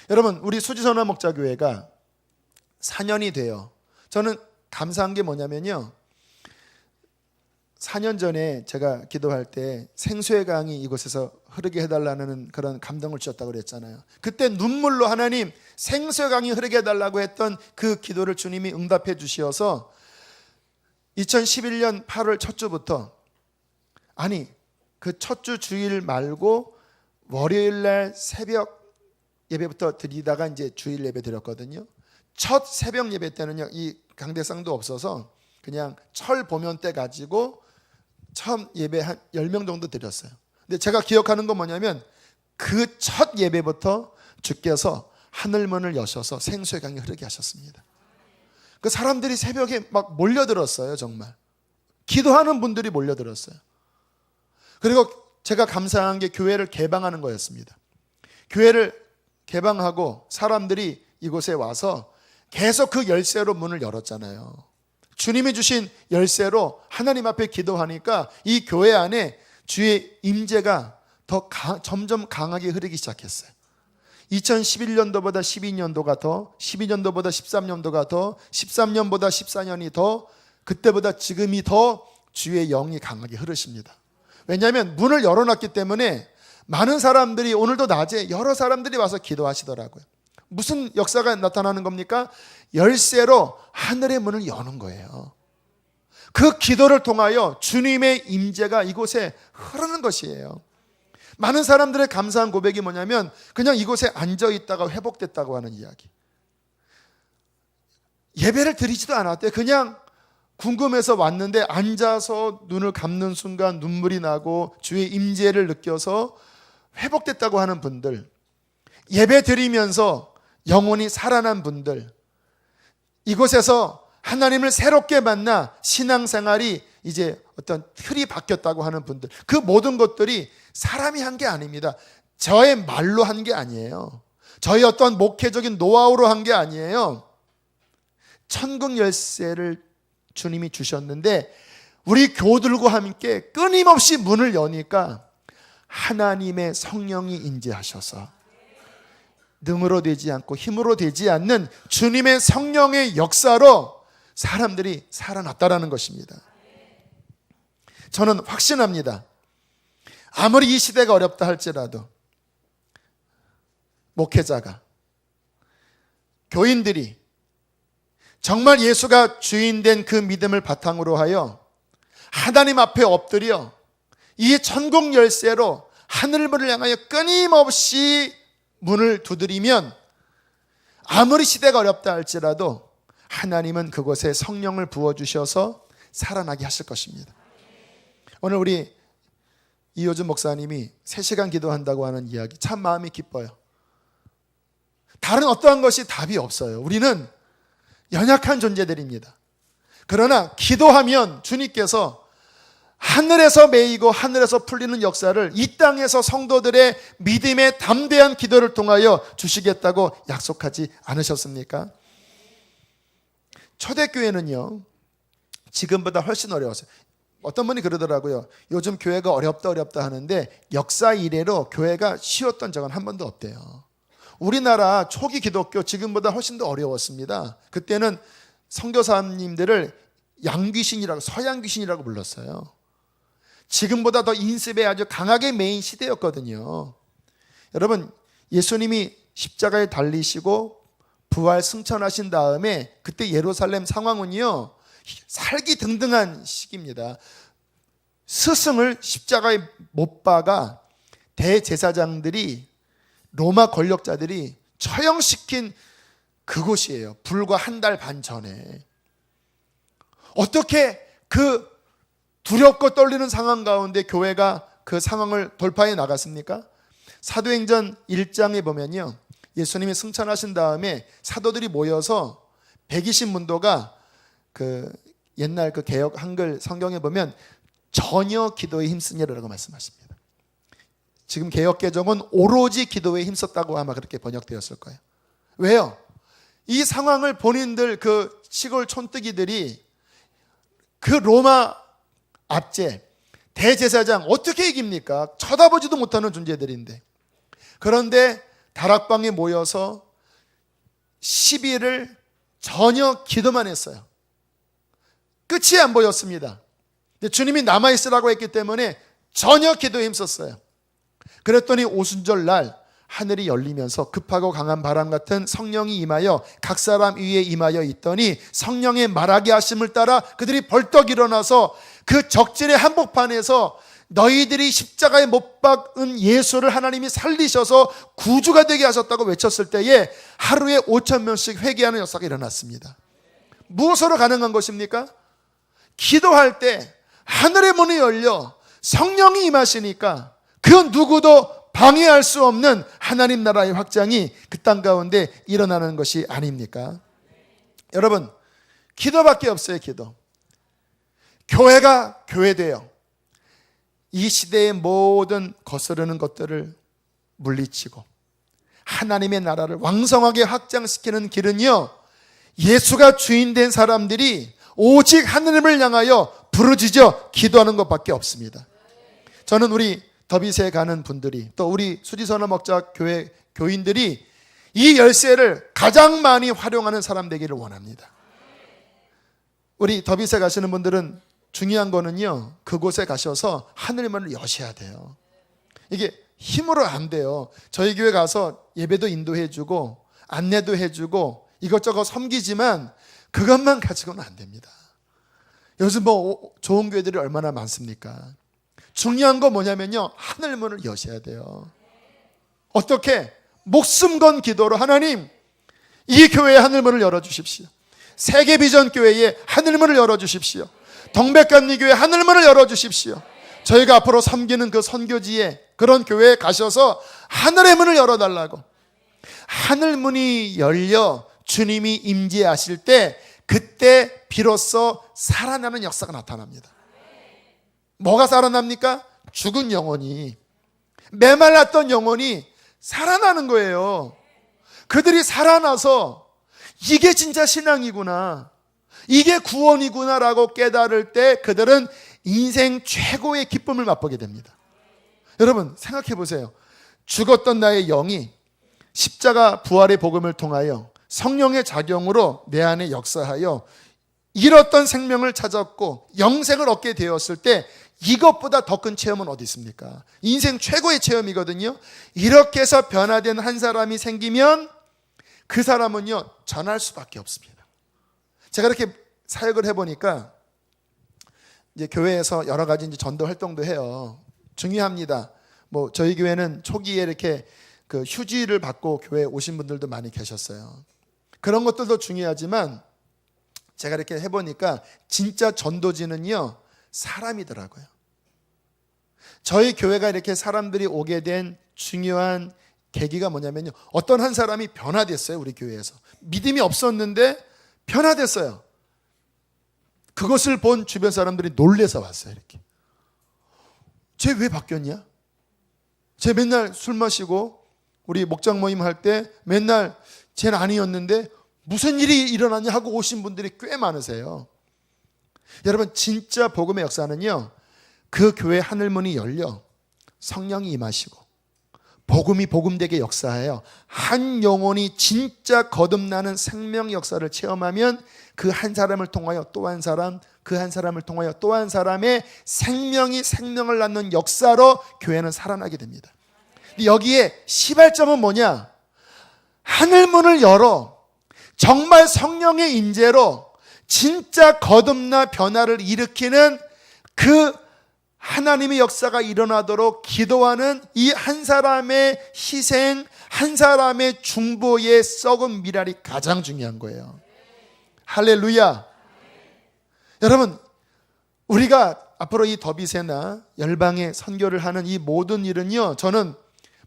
여러분, 우리 수지선화 목자교회가 4년이 돼요. 저는 감사한 게 뭐냐면요, 4년 전에 제가 기도할 때 생수의 강이 이곳에서 흐르게 해달라는 그런 감동을 주셨다고 그랬잖아요. 그때 눈물로 하나님 생수의 강이 흐르게 해달라고 했던 그 기도를 주님이 응답해 주셔서 2011년 8월 첫 주부터, 아니 그 첫 주 주일 말고 월요일 날 새벽 예배부터 드리다가 이제 주일 예배 드렸거든요. 첫 새벽 예배 때는요, 이 강대상도 없어서 그냥 철 보면 때 가지고 처음 예배 한 10명 정도 드렸어요. 근데 제가 기억하는 건 뭐냐면 그 첫 예배부터 주께서 하늘문을 여셔서 생수의 강이 흐르게 하셨습니다. 그 사람들이 새벽에 막 몰려들었어요. 정말 기도하는 분들이 몰려들었어요. 그리고 제가 감사한 게 교회를 개방하는 거였습니다. 교회를 개방하고 사람들이 이곳에 와서 계속 그 열쇠로 문을 열었잖아요. 주님이 주신 열쇠로 하나님 앞에 기도하니까 이 교회 안에 주의 임재가 점점 강하게 흐르기 시작했어요. 2011년도보다 12년도가 더, 12년도보다 13년도가 더, 13년보다 14년이 더, 그때보다 지금이 더 주의 영이 강하게 흐르십니다. 왜냐하면 문을 열어놨기 때문에 많은 사람들이 오늘도 낮에 여러 사람들이 와서 기도하시더라고요. 무슨 역사가 나타나는 겁니까? 열쇠로 하늘의 문을 여는 거예요. 그 기도를 통하여 주님의 임재가 이곳에 흐르는 것이에요. 많은 사람들의 감사한 고백이 뭐냐면 그냥 이곳에 앉아있다가 회복됐다고 하는 이야기. 예배를 드리지도 않았대요. 그냥 궁금해서 왔는데 앉아서 눈을 감는 순간 눈물이 나고 주의 임재를 느껴서 회복됐다고 하는 분들, 예배 드리면서 영혼이 살아난 분들, 이곳에서 하나님을 새롭게 만나 신앙생활이 이제 어떤 틀이 바뀌었다고 하는 분들, 그 모든 것들이 사람이 한 게 아닙니다. 저의 말로 한 게 아니에요. 저의 어떤 목회적인 노하우로 한 게 아니에요. 천국 열쇠를 주님이 주셨는데 우리 교우들과 함께 끊임없이 문을 여니까 하나님의 성령이 임재하셔서 능으로 되지 않고 힘으로 되지 않는 주님의 성령의 역사로 사람들이 살아났다라는 것입니다. 저는 확신합니다. 아무리 이 시대가 어렵다 할지라도 목회자가, 교인들이 정말 예수가 주인된 그 믿음을 바탕으로 하여 하나님 앞에 엎드려 이 천국 열쇠로 하늘문을 향하여 끊임없이 문을 두드리면 아무리 시대가 어렵다 할지라도 하나님은 그곳에 성령을 부어주셔서 살아나게 하실 것입니다. 오늘 우리 이효준 목사님이 3시간 기도한다고 하는 이야기 참 마음이 기뻐요. 다른 어떠한 것이 답이 없어요. 우리는 연약한 존재들입니다. 그러나 기도하면 주님께서 하늘에서 매이고 하늘에서 풀리는 역사를 이 땅에서 성도들의 믿음의 담대한 기도를 통하여 주시겠다고 약속하지 않으셨습니까? 초대교회는요, 지금보다 훨씬 어려웠어요. 어떤 분이 그러더라고요. 요즘 교회가 어렵다 하는데 역사 이래로 교회가 쉬웠던 적은 한 번도 없대요. 우리나라 초기 기독교 지금보다 훨씬 더 어려웠습니다. 그때는 선교사님들을 양귀신이라고, 서양귀신이라고 불렀어요. 지금보다 더 인습에 아주 강하게 매인 시대였거든요. 여러분, 예수님이 십자가에 달리시고 부활 승천하신 다음에 그때 예루살렘 상황은요, 살기 등등한 시기입니다. 스승을 십자가에 못 박아 대제사장들이, 로마 권력자들이 처형시킨 그곳이에요. 불과 한 달 반 전에. 어떻게 그 두렵고 떨리는 상황 가운데 교회가 그 상황을 돌파해 나갔습니까? 사도행전 1장에 보면요, 예수님이 승천하신 다음에 사도들이 모여서 120문도가 그 옛날 그 개역 한글 성경에 보면 전혀 기도에 힘쓰니라고 말씀하십니다. 지금 개역 개정은 오로지 기도에 힘썼다고 아마 그렇게 번역되었을 거예요. 왜요? 이 상황을 본인들 그 시골 촌뜨기들이 그 로마 압제 대제사장 어떻게 이깁니까? 쳐다보지도 못하는 존재들인데. 그런데 다락방에 모여서 10일을 전혀 기도만 했어요. 끝이 안 보였습니다. 근데 주님이 남아있으라고 했기 때문에 전혀 기도에 힘썼어요. 그랬더니 오순절 날 하늘이 열리면서 급하고 강한 바람 같은 성령이 임하여 각 사람 위에 임하여 있더니 성령의 말하게 하심을 따라 그들이 벌떡 일어나서 그 적진의 한복판에서 너희들이 십자가에 못 박은 예수를 하나님이 살리셔서 구주가 되게 하셨다고 외쳤을 때에 하루에 5,000명씩 회개하는 역사가 일어났습니다. 무엇으로 가능한 것입니까? 기도할 때 하늘의 문이 열려 성령이 임하시니까 그 누구도 방해할 수 없는 하나님 나라의 확장이 그 땅 가운데 일어나는 것이 아닙니까? 여러분, 기도밖에 없어요. 기도. 교회가 교회되어 이 시대의 모든 거스르는 것들을 물리치고 하나님의 나라를 왕성하게 확장시키는 길은요, 예수가 주인된 사람들이 오직 하느님을 향하여 부르짖어 기도하는 것밖에 없습니다. 저는 우리 더빗에 가는 분들이, 또 우리 수지선언 목자 교회 교인들이 이 열쇠를 가장 많이 활용하는 사람 되기를 원합니다. 우리 더빗에 가시는 분들은 중요한 거는요, 그곳에 가셔서 하늘문을 여셔야 돼요. 이게 힘으로 안 돼요. 저희 교회 가서 예배도 인도해주고 안내도 해주고 이것저것 섬기지만 그것만 가지고는 안 됩니다. 요즘 뭐 좋은 교회들이 얼마나 많습니까? 중요한 건 뭐냐면요, 하늘문을 여셔야 돼요. 어떻게? 목숨 건 기도로 하나님, 이 교회의 하늘문을 열어주십시오. 세계비전교회에 하늘문을 열어주십시오. 동백감리교회 하늘문을 열어주십시오. 저희가 앞으로 섬기는 그 선교지에, 그런 교회에 가셔서 하늘의 문을 열어달라고. 하늘문이 열려 주님이 임재하실 때, 그때 비로소 살아나는 역사가 나타납니다. 뭐가 살아납니까? 죽은 영혼이, 메말랐던 영혼이 살아나는 거예요. 그들이 살아나서 이게 진짜 신앙이구나, 이게 구원이구나라고 깨달을 때 그들은 인생 최고의 기쁨을 맛보게 됩니다. 여러분 생각해 보세요. 죽었던 나의 영이 십자가 부활의 복음을 통하여 성령의 작용으로 내 안에 역사하여 잃었던 생명을 찾았고 영생을 얻게 되었을 때, 이것보다 더 큰 체험은 어디 있습니까? 인생 최고의 체험이거든요. 이렇게 해서 변화된 한 사람이 생기면 그 사람은요, 전할 수밖에 없습니다. 제가 이렇게 사역을 해보니까 이제 교회에서 여러 가지 이제 전도 활동도 해요. 중요합니다. 뭐 저희 교회는 초기에 이렇게 그 휴지를 받고 교회에 오신 분들도 많이 계셨어요. 그런 것들도 중요하지만 제가 이렇게 해보니까 진짜 전도지는요, 사람이더라고요. 저희 교회가 이렇게 사람들이 오게 된 중요한 계기가 뭐냐면요, 어떤 한 사람이 변화됐어요. 우리 교회에서 믿음이 없었는데 변화됐어요. 그것을 본 주변 사람들이 놀래서 왔어요. 이렇게, 쟤 왜 바뀌었냐? 쟤 맨날 술 마시고 우리 목장 모임 할 때 맨날 쟤는 아니었는데 무슨 일이 일어나냐 하고 오신 분들이 꽤 많으세요. 여러분 진짜 복음의 역사는요, 그 교회 하늘문이 열려 성령이 임하시고 복음이 복음되게 역사하여 한 영혼이 진짜 거듭나는 생명 역사를 체험하면 그 한 사람을 통하여 또 한 사람, 그 한 사람을 통하여 또 한 사람의 생명이 생명을 낳는 역사로 교회는 살아나게 됩니다. 여기에 시발점은 뭐냐? 하늘문을 열어 정말 성령의 인재로 진짜 거듭나 변화를 일으키는 그 하나님의 역사가 일어나도록 기도하는 이 한 사람의 희생, 한 사람의 중보의 썩은 미랄이 가장 중요한 거예요. 할렐루야. 여러분, 우리가 앞으로 이 더비세나 열방의 선교를 하는 이 모든 일은요, 저는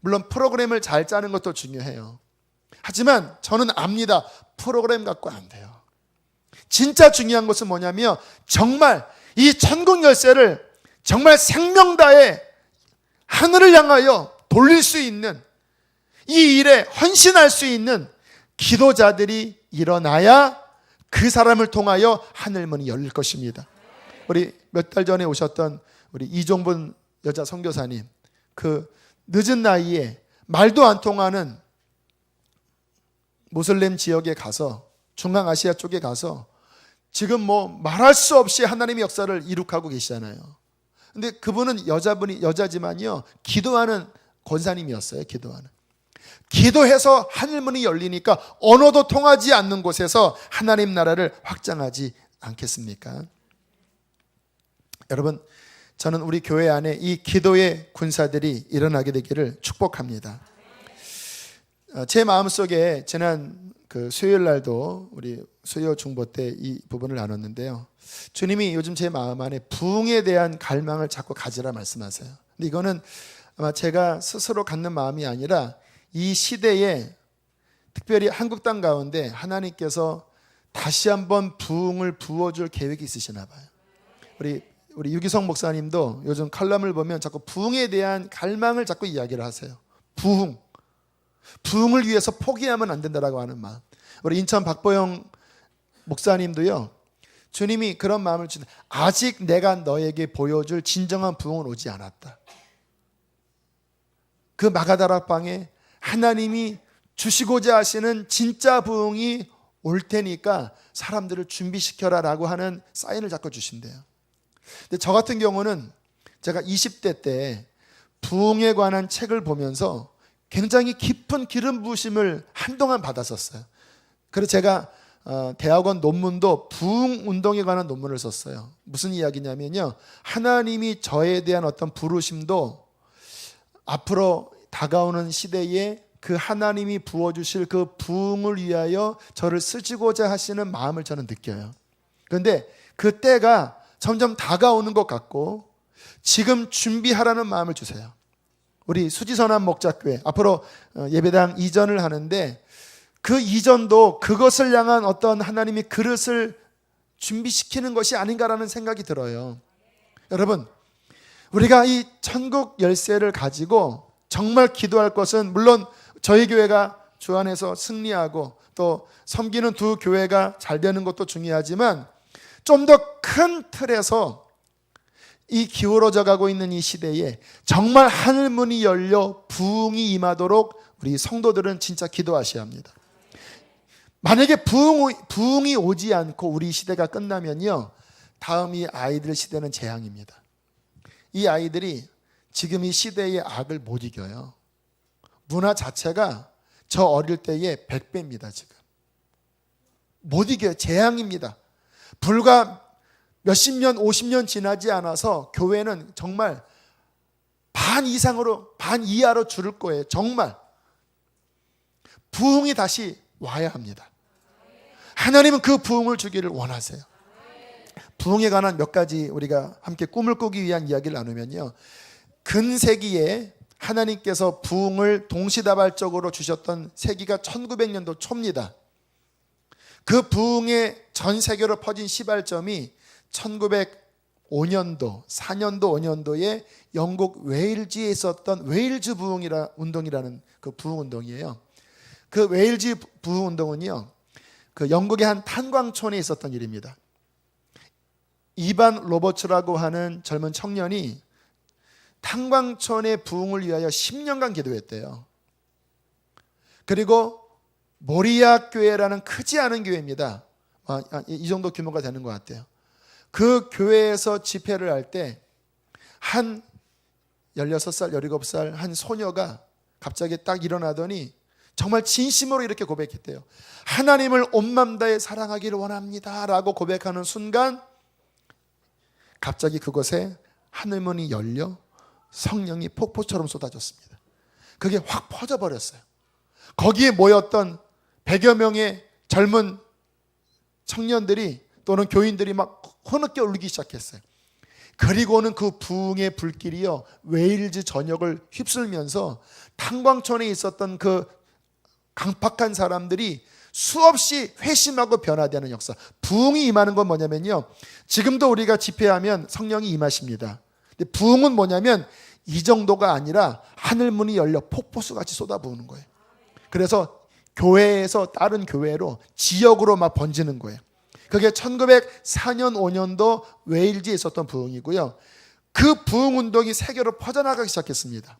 물론 프로그램을 잘 짜는 것도 중요해요. 하지만 저는 압니다. 프로그램 갖고 안 돼요. 진짜 중요한 것은 뭐냐면 정말 이 천국 열쇠를 정말 생명 다해 하늘을 향하여 돌릴 수 있는, 이 일에 헌신할 수 있는 기도자들이 일어나야 그 사람을 통하여 하늘문이 열릴 것입니다. 우리 몇 달 전에 오셨던 우리 이종분 여자 선교사님, 그 늦은 나이에 말도 안 통하는 모슬렘 지역에 가서, 중앙아시아 쪽에 가서 지금 뭐 말할 수 없이 하나님의 역사를 이룩하고 계시잖아요. 근데 그분은 여자지만요, 기도하는 권사님이었어요. 기도해서 하늘문이 열리니까 언어도 통하지 않는 곳에서 하나님 나라를 확장하지 않겠습니까? 여러분, 저는 우리 교회 안에 이 기도의 군사들이 일어나게 되기를 축복합니다. 제 마음속에 지난 그 수요일 날도 우리 수요 중보 때 이 부분을 나눴는데요, 주님이 요즘 제 마음 안에 부흥에 대한 갈망을 자꾸 가지라 말씀하세요. 근데 이거는 아마 제가 스스로 갖는 마음이 아니라 이 시대에 특별히 한국 땅 가운데 하나님께서 다시 한번 부흥을 부어줄 계획이 있으시나 봐요. 우리 유기성 목사님도 요즘 칼럼을 보면 자꾸 부흥에 대한 갈망을 자꾸 이야기를 하세요. 부흥을 위해서 포기하면 안 된다라고 하는 마음. 우리 인천 박보영 목사님도요, 주님이 그런 마음을 주는, 아직 내가 너에게 보여줄 진정한 부흥은 오지 않았다. 그 마가다락방에 하나님이 주시고자 하시는 진짜 부흥이 올 테니까 사람들을 준비시켜라 라고 하는 사인을 자꾸 주신대요. 근데 저 같은 경우는 제가 20대 때 부흥에 관한 책을 보면서 굉장히 깊은 기름 부으심을 한동안 받았었어요. 그래서 제가 대학원 논문도 부흥 운동에 관한 논문을 썼어요. 무슨 이야기냐면요, 하나님이 저에 대한 어떤 부르심도 앞으로 다가오는 시대에 그 하나님이 부어주실 그 부흥을 위하여 저를 쓰시고자 하시는 마음을 저는 느껴요. 그런데 그 때가 점점 다가오는 것 같고 지금 준비하라는 마음을 주세요. 우리 수지선한 목자교회 앞으로 예배당 이전을 하는데 그 이전도 그것을 향한 어떤 하나님이 그릇을 준비시키는 것이 아닌가라는 생각이 들어요. 여러분, 우리가 이 천국 열쇠를 가지고 정말 기도할 것은 물론 저희 교회가 주 안에서 승리하고 또 섬기는 두 교회가 잘 되는 것도 중요하지만 좀 더 큰 틀에서 이 기울어져 가고 있는 이 시대에 정말 하늘문이 열려 부흥이 임하도록 우리 성도들은 진짜 기도하셔야 합니다. 만약에 부흥이 오지 않고 우리 시대가 끝나면요, 다음 이 아이들 시대는 재앙입니다. 이 아이들이 지금 이 시대의 악을 못 이겨요. 문화 자체가 저 어릴 때의 100배입니다. 지금 못 이겨요. 재앙입니다. 불과 몇십 년, 50년 지나지 않아서 교회는 정말 반 이상으로, 반 이하로 줄을 거예요. 정말 부흥이 다시 와야 합니다. 하나님은 그 부흥을 주기를 원하세요. 부흥에 관한 몇 가지 우리가 함께 꿈을 꾸기 위한 이야기를 나누면요, 근세기에 하나님께서 부흥을 동시다발적으로 주셨던 세기가 1900년도 초입니다. 그 부흥의 전 세계로 퍼진 시발점이 1905년도, 4년도, 5년도에 영국 웨일즈에 있었던 웨일즈 운동이라는 그 부흥 운동이에요. 그 웨일즈 부흥 운동은요, 그 영국의 한 탄광촌에 있었던 일입니다. 이반 로버츠라고 하는 젊은 청년이 탄광촌의 부흥을 위하여 10년간 기도했대요. 그리고 모리아 교회라는 크지 않은 교회입니다. 이 정도 규모가 되는 것 같아요. 그 교회에서 집회를 할 때 한 16살, 17살 한 소녀가 갑자기 딱 일어나더니 정말 진심으로 이렇게 고백했대요. 하나님을 온 맘 다해 사랑하기를 원합니다 라고 고백하는 순간 갑자기 그곳에 하늘문이 열려 성령이 폭포처럼 쏟아졌습니다. 그게 확 퍼져버렸어요. 거기에 모였던 100여 명의 젊은 청년들이 또는 교인들이 막 흐느껴 울기 시작했어요. 그리고는 그 부흥의 불길이요, 웨일즈 전역을 휩쓸면서 탄광촌에 있었던 그 강팍한 사람들이 수없이 회심하고 변화되는 역사. 부흥이 임하는 건 뭐냐면요, 지금도 우리가 집회하면 성령이 임하십니다. 근데 부흥은 뭐냐면 이 정도가 아니라 하늘문이 열려 폭포수같이 쏟아부으는 거예요. 그래서 교회에서 다른 교회로 지역으로 막 번지는 거예요. 그게 1904년 5년도 웨일즈에 있었던 부흥이고요. 그 부흥 운동이 세계로 퍼져나가기 시작했습니다.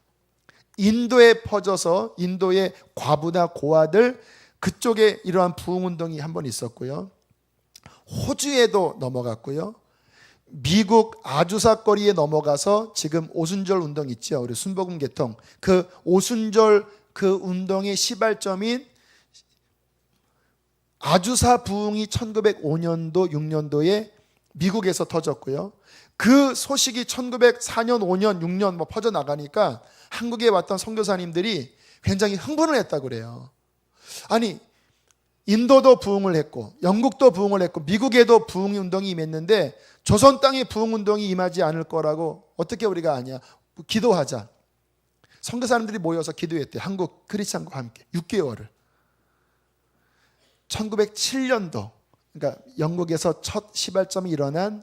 인도에 퍼져서 인도의 과부나 고아들 그쪽에 이러한 부흥 운동이 한번 있었고요. 호주에도 넘어갔고요. 미국 아주사 거리에 넘어가서 지금 오순절 운동 있죠. 우리 순복음 계통. 그 오순절 그 운동의 시발점인 아주사 부흥이 1905년도, 6년도에 미국에서 터졌고요. 그 소식이 1904년, 5년, 6년 뭐 퍼져나가니까 한국에 왔던 선교사님들이 굉장히 흥분을 했다고 그래요. 아니, 인도도 부흥을 했고 영국도 부흥을 했고 미국에도 부흥 운동이 임했는데 조선 땅에 부흥 운동이 임하지 않을 거라고 어떻게 우리가 아냐. 기도하자. 선교사님들이 모여서 기도했대요. 한국 크리스찬과 함께 6개월을. 1907년도, 그러니까 영국에서 첫 시발점이 일어난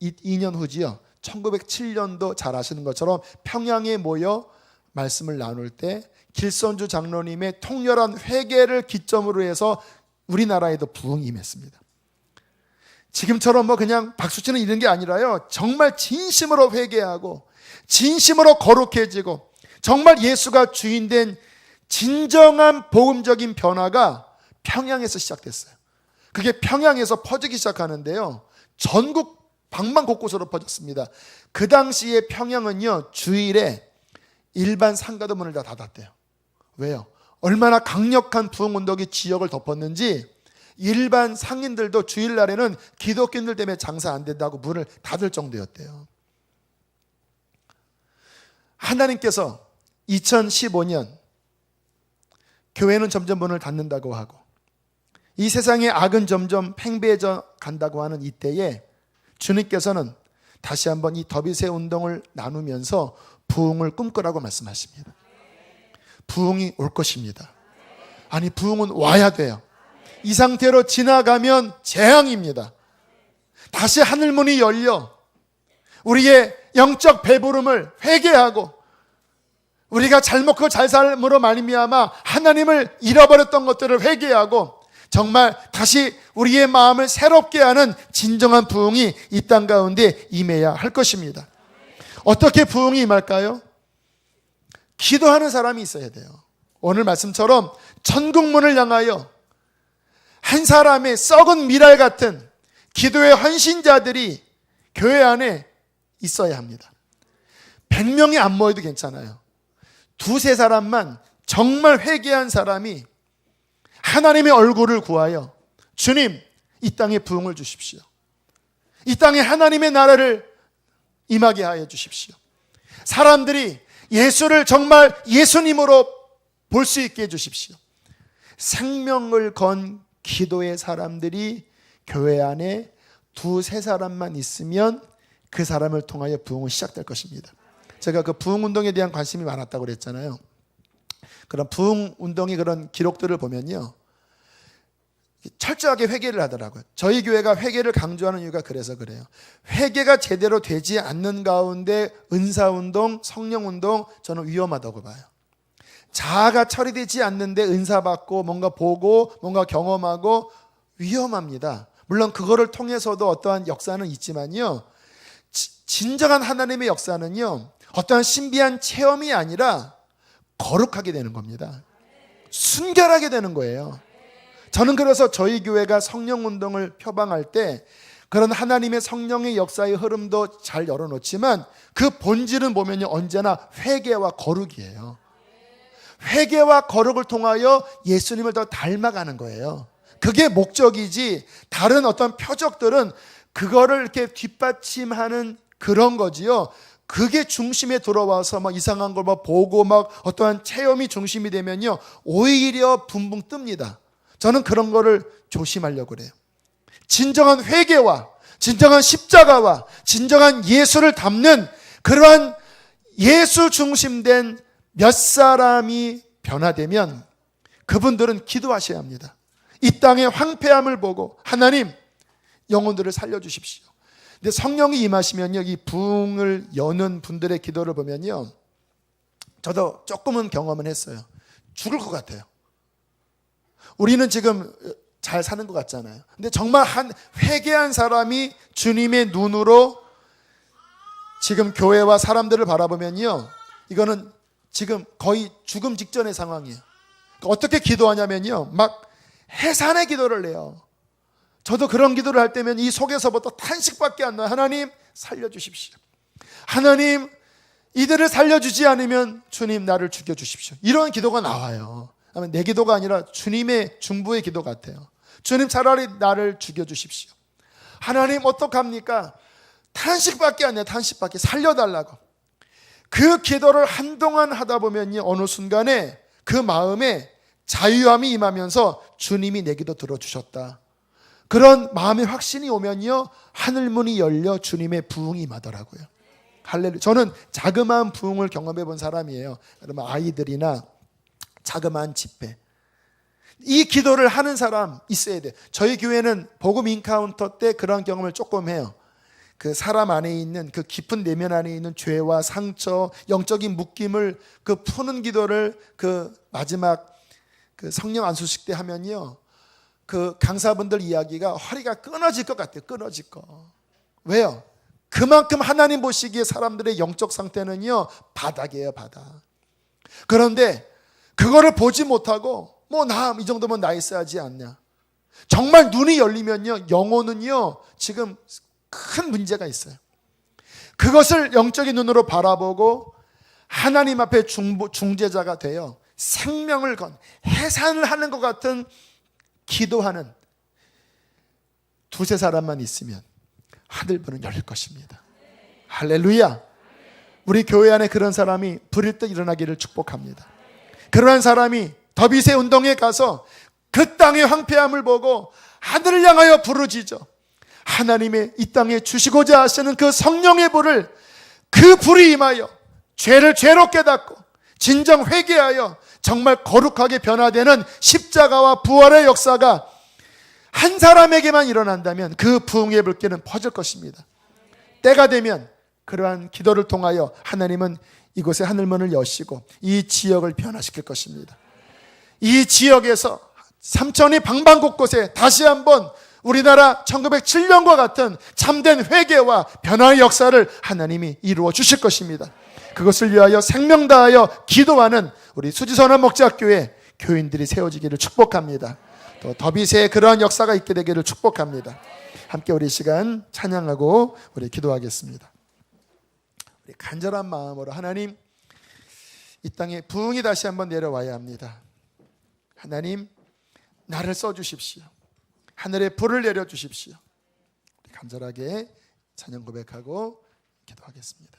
2년 후지요. 1907년도 잘 아시는 것처럼 평양에 모여 말씀을 나눌 때 길선주 장로님의 통렬한 회개를 기점으로 해서 우리나라에도 부흥이 임했습니다. 지금처럼 뭐 그냥 박수치는 이런 게 아니라요, 정말 진심으로 회개하고 진심으로 거룩해지고 정말 예수가 주인된 진정한 복음적인 변화가 평양에서 시작됐어요. 그게 평양에서 퍼지기 시작하는데요, 전국 방방 곳곳으로 퍼졌습니다. 그 당시에 평양은요, 주일에 일반 상가도 문을 다 닫았대요. 왜요? 얼마나 강력한 부흥운동이 지역을 덮었는지 일반 상인들도 주일날에는 기독교인들 때문에 장사 안 된다고 문을 닫을 정도였대요. 하나님께서 2015년 교회는 점점 문을 닫는다고 하고 이 세상의 악은 점점 팽배해져 간다고 하는 이때에 주님께서는 다시 한번 이 더비세 운동을 나누면서 부흥을 꿈꾸라고 말씀하십니다. 부흥이 올 것입니다. 아니, 부흥은 와야 돼요. 이 상태로 지나가면 재앙입니다. 다시 하늘문이 열려 우리의 영적 배부름을 회개하고 우리가 잘 먹고 잘 삶으로 말미암아 하나님을 잃어버렸던 것들을 회개하고 정말 다시 우리의 마음을 새롭게 하는 진정한 부흥이 이 땅 가운데 임해야 할 것입니다. 어떻게 부흥이 임할까요? 기도하는 사람이 있어야 돼요. 오늘 말씀처럼 천국문을 향하여 한 사람의 썩은 미랄 같은 기도의 헌신자들이 교회 안에 있어야 합니다. 100명이 안 모여도 괜찮아요. 두세 사람만 정말 회개한 사람이 하나님의 얼굴을 구하여 주님, 이 땅에 부흥을 주십시오. 이 땅에 하나님의 나라를 임하게 하여 주십시오. 사람들이 예수를 정말 예수님으로 볼 수 있게 해주십시오. 생명을 건 기도의 사람들이 교회 안에 두세 사람만 있으면 그 사람을 통하여 부흥은 시작될 것입니다. 제가 그 부흥운동에 대한 관심이 많았다고 그랬잖아요. 그런 부흥운동의 그런 기록들을 보면요, 철저하게 회개를 하더라고요. 저희 교회가 회개를 강조하는 이유가 그래서 그래요. 회개가 제대로 되지 않는 가운데 은사운동, 성령운동, 저는 위험하다고 봐요. 자아가 처리되지 않는데 은사 받고 뭔가 보고 뭔가 경험하고 위험합니다. 물론 그거를 통해서도 어떠한 역사는 있지만요, 진정한 하나님의 역사는요, 어떠한 신비한 체험이 아니라 거룩하게 되는 겁니다. 순결하게 되는 거예요. 저는 그래서 저희 교회가 성령운동을 표방할 때 그런 하나님의 성령의 역사의 흐름도 잘 열어놓지만 그 본질은 보면요, 언제나 회개와 거룩이에요. 회개와 거룩을 통하여 예수님을 더 닮아가는 거예요. 그게 목적이지 다른 어떤 표적들은 그거를 이렇게 뒷받침하는 그런 거지요. 그게 중심에 들어와서 막 이상한 걸 막 보고 막 어떠한 체험이 중심이 되면요, 오히려 붕붕 뜹니다. 저는 그런 거를 조심하려고 그래요. 진정한 회개와 진정한 십자가와 진정한 예수를 담는 그러한 예수 중심된 몇 사람이 변화되면 그분들은 기도하셔야 합니다. 이 땅의 황폐함을 보고 하나님, 영혼들을 살려주십시오. 근데 성령이 임하시면요, 이 부흥을 여는 분들의 기도를 보면요, 저도 조금은 경험은 했어요. 죽을 것 같아요. 우리는 지금 잘 사는 것 같잖아요. 근데 정말 한 회개한 사람이 주님의 눈으로 지금 교회와 사람들을 바라보면요, 이거는 지금 거의 죽음 직전의 상황이에요. 그러니까 어떻게 기도하냐면요, 막 해산의 기도를 해요. 저도 그런 기도를 할 때면 이 속에서부터 탄식밖에 안 나요. 하나님, 살려주십시오. 하나님, 이들을 살려주지 않으면 주님, 나를 죽여주십시오. 이런 기도가 나와요. 내 기도가 아니라 주님의 중보의 기도 같아요. 주님, 차라리 나를 죽여주십시오. 하나님, 어떡합니까? 탄식밖에 안 나요. 탄식밖에. 살려달라고. 그 기도를 한동안 하다 보면요, 어느 순간에 그 마음에 자유함이 임하면서 주님이 내 기도 들어주셨다, 그런 마음의 확신이 오면요, 하늘문이 열려 주님의 부흥이 임하더라고요. 할렐루야. 저는 자그마한 부흥을 경험해 본 사람이에요. 여러분, 아이들이나 자그마한 집회, 이 기도를 하는 사람 있어야 돼. 저희 교회는 복음 인카운터 때 그런 경험을 조금 해요. 그 사람 안에 있는 그 깊은 내면 안에 있는 죄와 상처, 영적인 묶임을 그 푸는 기도를 그 마지막 그 성령 안수식 때 하면요, 그 강사분들 이야기가 허리가 끊어질 것 같아요. 끊어질 거. 왜요? 그만큼 하나님 보시기에 사람들의 영적 상태는요, 바닥이에요, 바닥. 그런데 그거를 보지 못하고 뭐 나 이 정도면 나이스하지 않냐. 정말 눈이 열리면요, 영혼은요 지금 큰 문제가 있어요. 그것을 영적인 눈으로 바라보고 하나님 앞에 중재자가 되어 생명을 건 해산을 하는 것 같은 기도하는 두세 사람만 있으면 하늘문은 열릴 것입니다. 할렐루야. 우리 교회 안에 그런 사람이 불일듯 일어나기를 축복합니다. 그러한 사람이 더비세 운동에 가서 그 땅의 황폐함을 보고 하늘을 향하여 부르짖어 하나님의 이 땅에 주시고자 하시는 그 성령의 불을, 그 불이 임하여 죄를 죄로 깨닫고 진정 회개하여 정말 거룩하게 변화되는 십자가와 부활의 역사가 한 사람에게만 일어난다면 그 부흥의 불길은 퍼질 것입니다. 때가 되면 그러한 기도를 통하여 하나님은 이곳에 하늘문을 여시고 이 지역을 변화시킬 것입니다. 이 지역에서 삼천리 방방곳곳에 다시 한번 우리나라 1907년과 같은 참된 회개와 변화의 역사를 하나님이 이루어 주실 것입니다. 그것을 위하여 생명 다하여 기도하는 우리 수지선언 목자교회 교인들이 세워지기를 축복합니다. 또 더비세에 그러한 역사가 있게 되기를 축복합니다. 함께 우리 시간 찬양하고 우리 기도하겠습니다. 우리 간절한 마음으로 하나님, 이 땅에 부흥이 다시 한번 내려와야 합니다. 하나님, 나를 써주십시오. 하늘에 불을 내려주십시오. 우리 간절하게 찬양 고백하고 기도하겠습니다.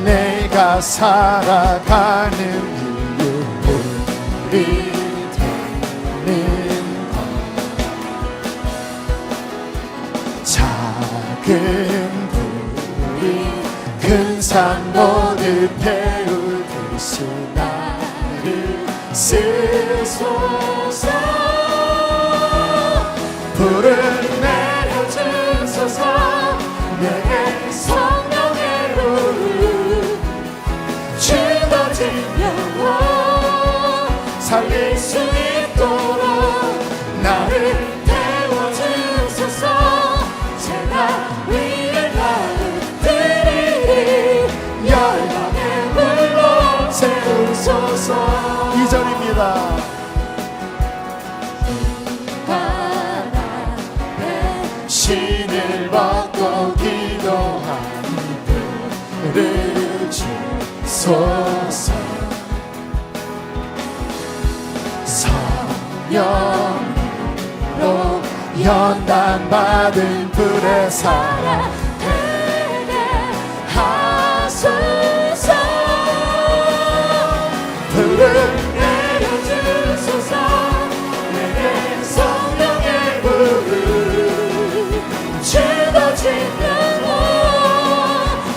내가 살아가는 이유 불이 되는 것, 작은 불이 큰 산 모두 태우듯이 나를 쓰소서. 불을 내려주소서. 내게 성령의 불을 주어진 영혼 살릴 수 있도록 나를 태워주소서. 제가 위에 나를 드리리 열방의 불로 세우소서. 2절입니다. 신을 벗고 기도하니 불을 주소서. 성령으로 연단받은 불의 사랑 되게 하소서. 불을 내려주소서. 내게 성령의 불을 주어진 영혼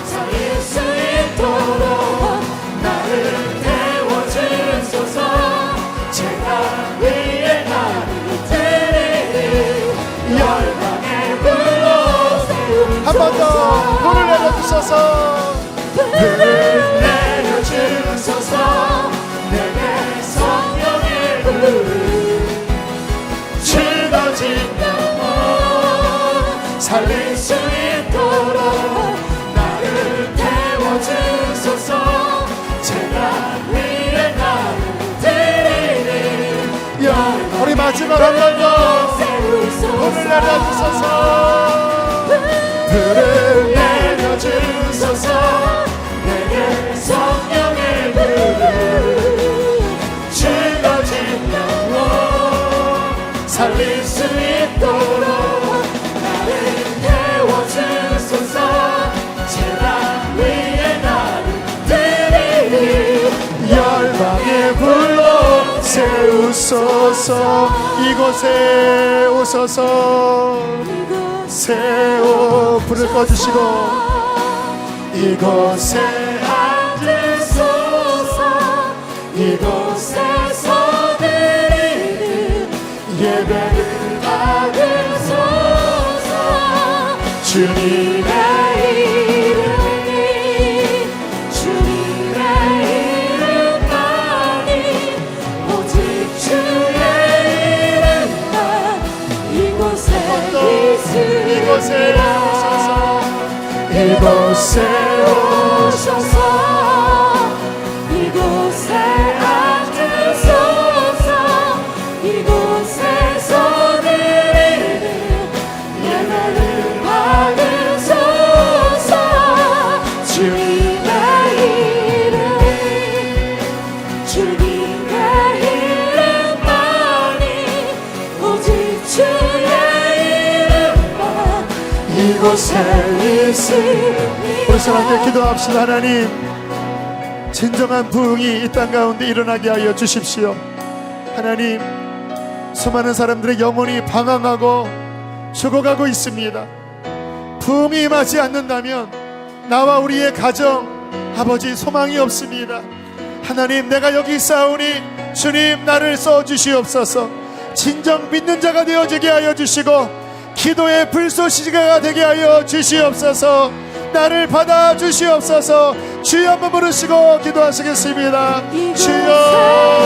살릴 수 있도록 나를 태워주소서. 제가 위에 나를 드리리 열방의 불로 세우소서. 한 번 더 불을 내려주소서. 불을 내려주소서. 내게 성령의 불을 주어진 영혼 살릴 수 있도록 나를 태워주소서. 제가 위에 나를 드리리 우리 마지막 한 번 더 불을 내려주소서. 불을 내려주소서. 내게 성령의 불을 주어진 영혼 살릴 수 있도록 나를 태워주소서. 제가 위에 나를 드리리 열방의 불로 세우소서. 이곳에 오소서. 세워 불을 꺼주시고 이곳에 앉으소서. 이곳에서 드리는 예배를 받으소서. 주님의 이름이 주님의 이름만이 오직 주의 이름만 이곳에 있으리라. 이곳에 오셔서 이곳에 앉으소서 이곳에서 드리는 예배를 받으소서 주님의 이름만이 오직 주의 이름만 이곳에 있으니 우리 사랑에 기도합시다. 하나님, 진정한 부흥이 이 땅 가운데 일어나게 하여 주십시오. 하나님, 수많은 사람들의 영혼이 방황하고 죽어가고 있습니다. 부흥이 임하지 않는다면 나와 우리의 가정, 아버지, 소망이 없습니다. 하나님, 내가 여기 있사오니 주님 나를 써주시옵소서. 진정 믿는 자가 되어지게 하여 주시고 기도의 불쏘시개가 되게 하여 주시옵소서. 나를 받아 주시옵소서. 주여 한번 부르시고 기도하시겠습니다. 주여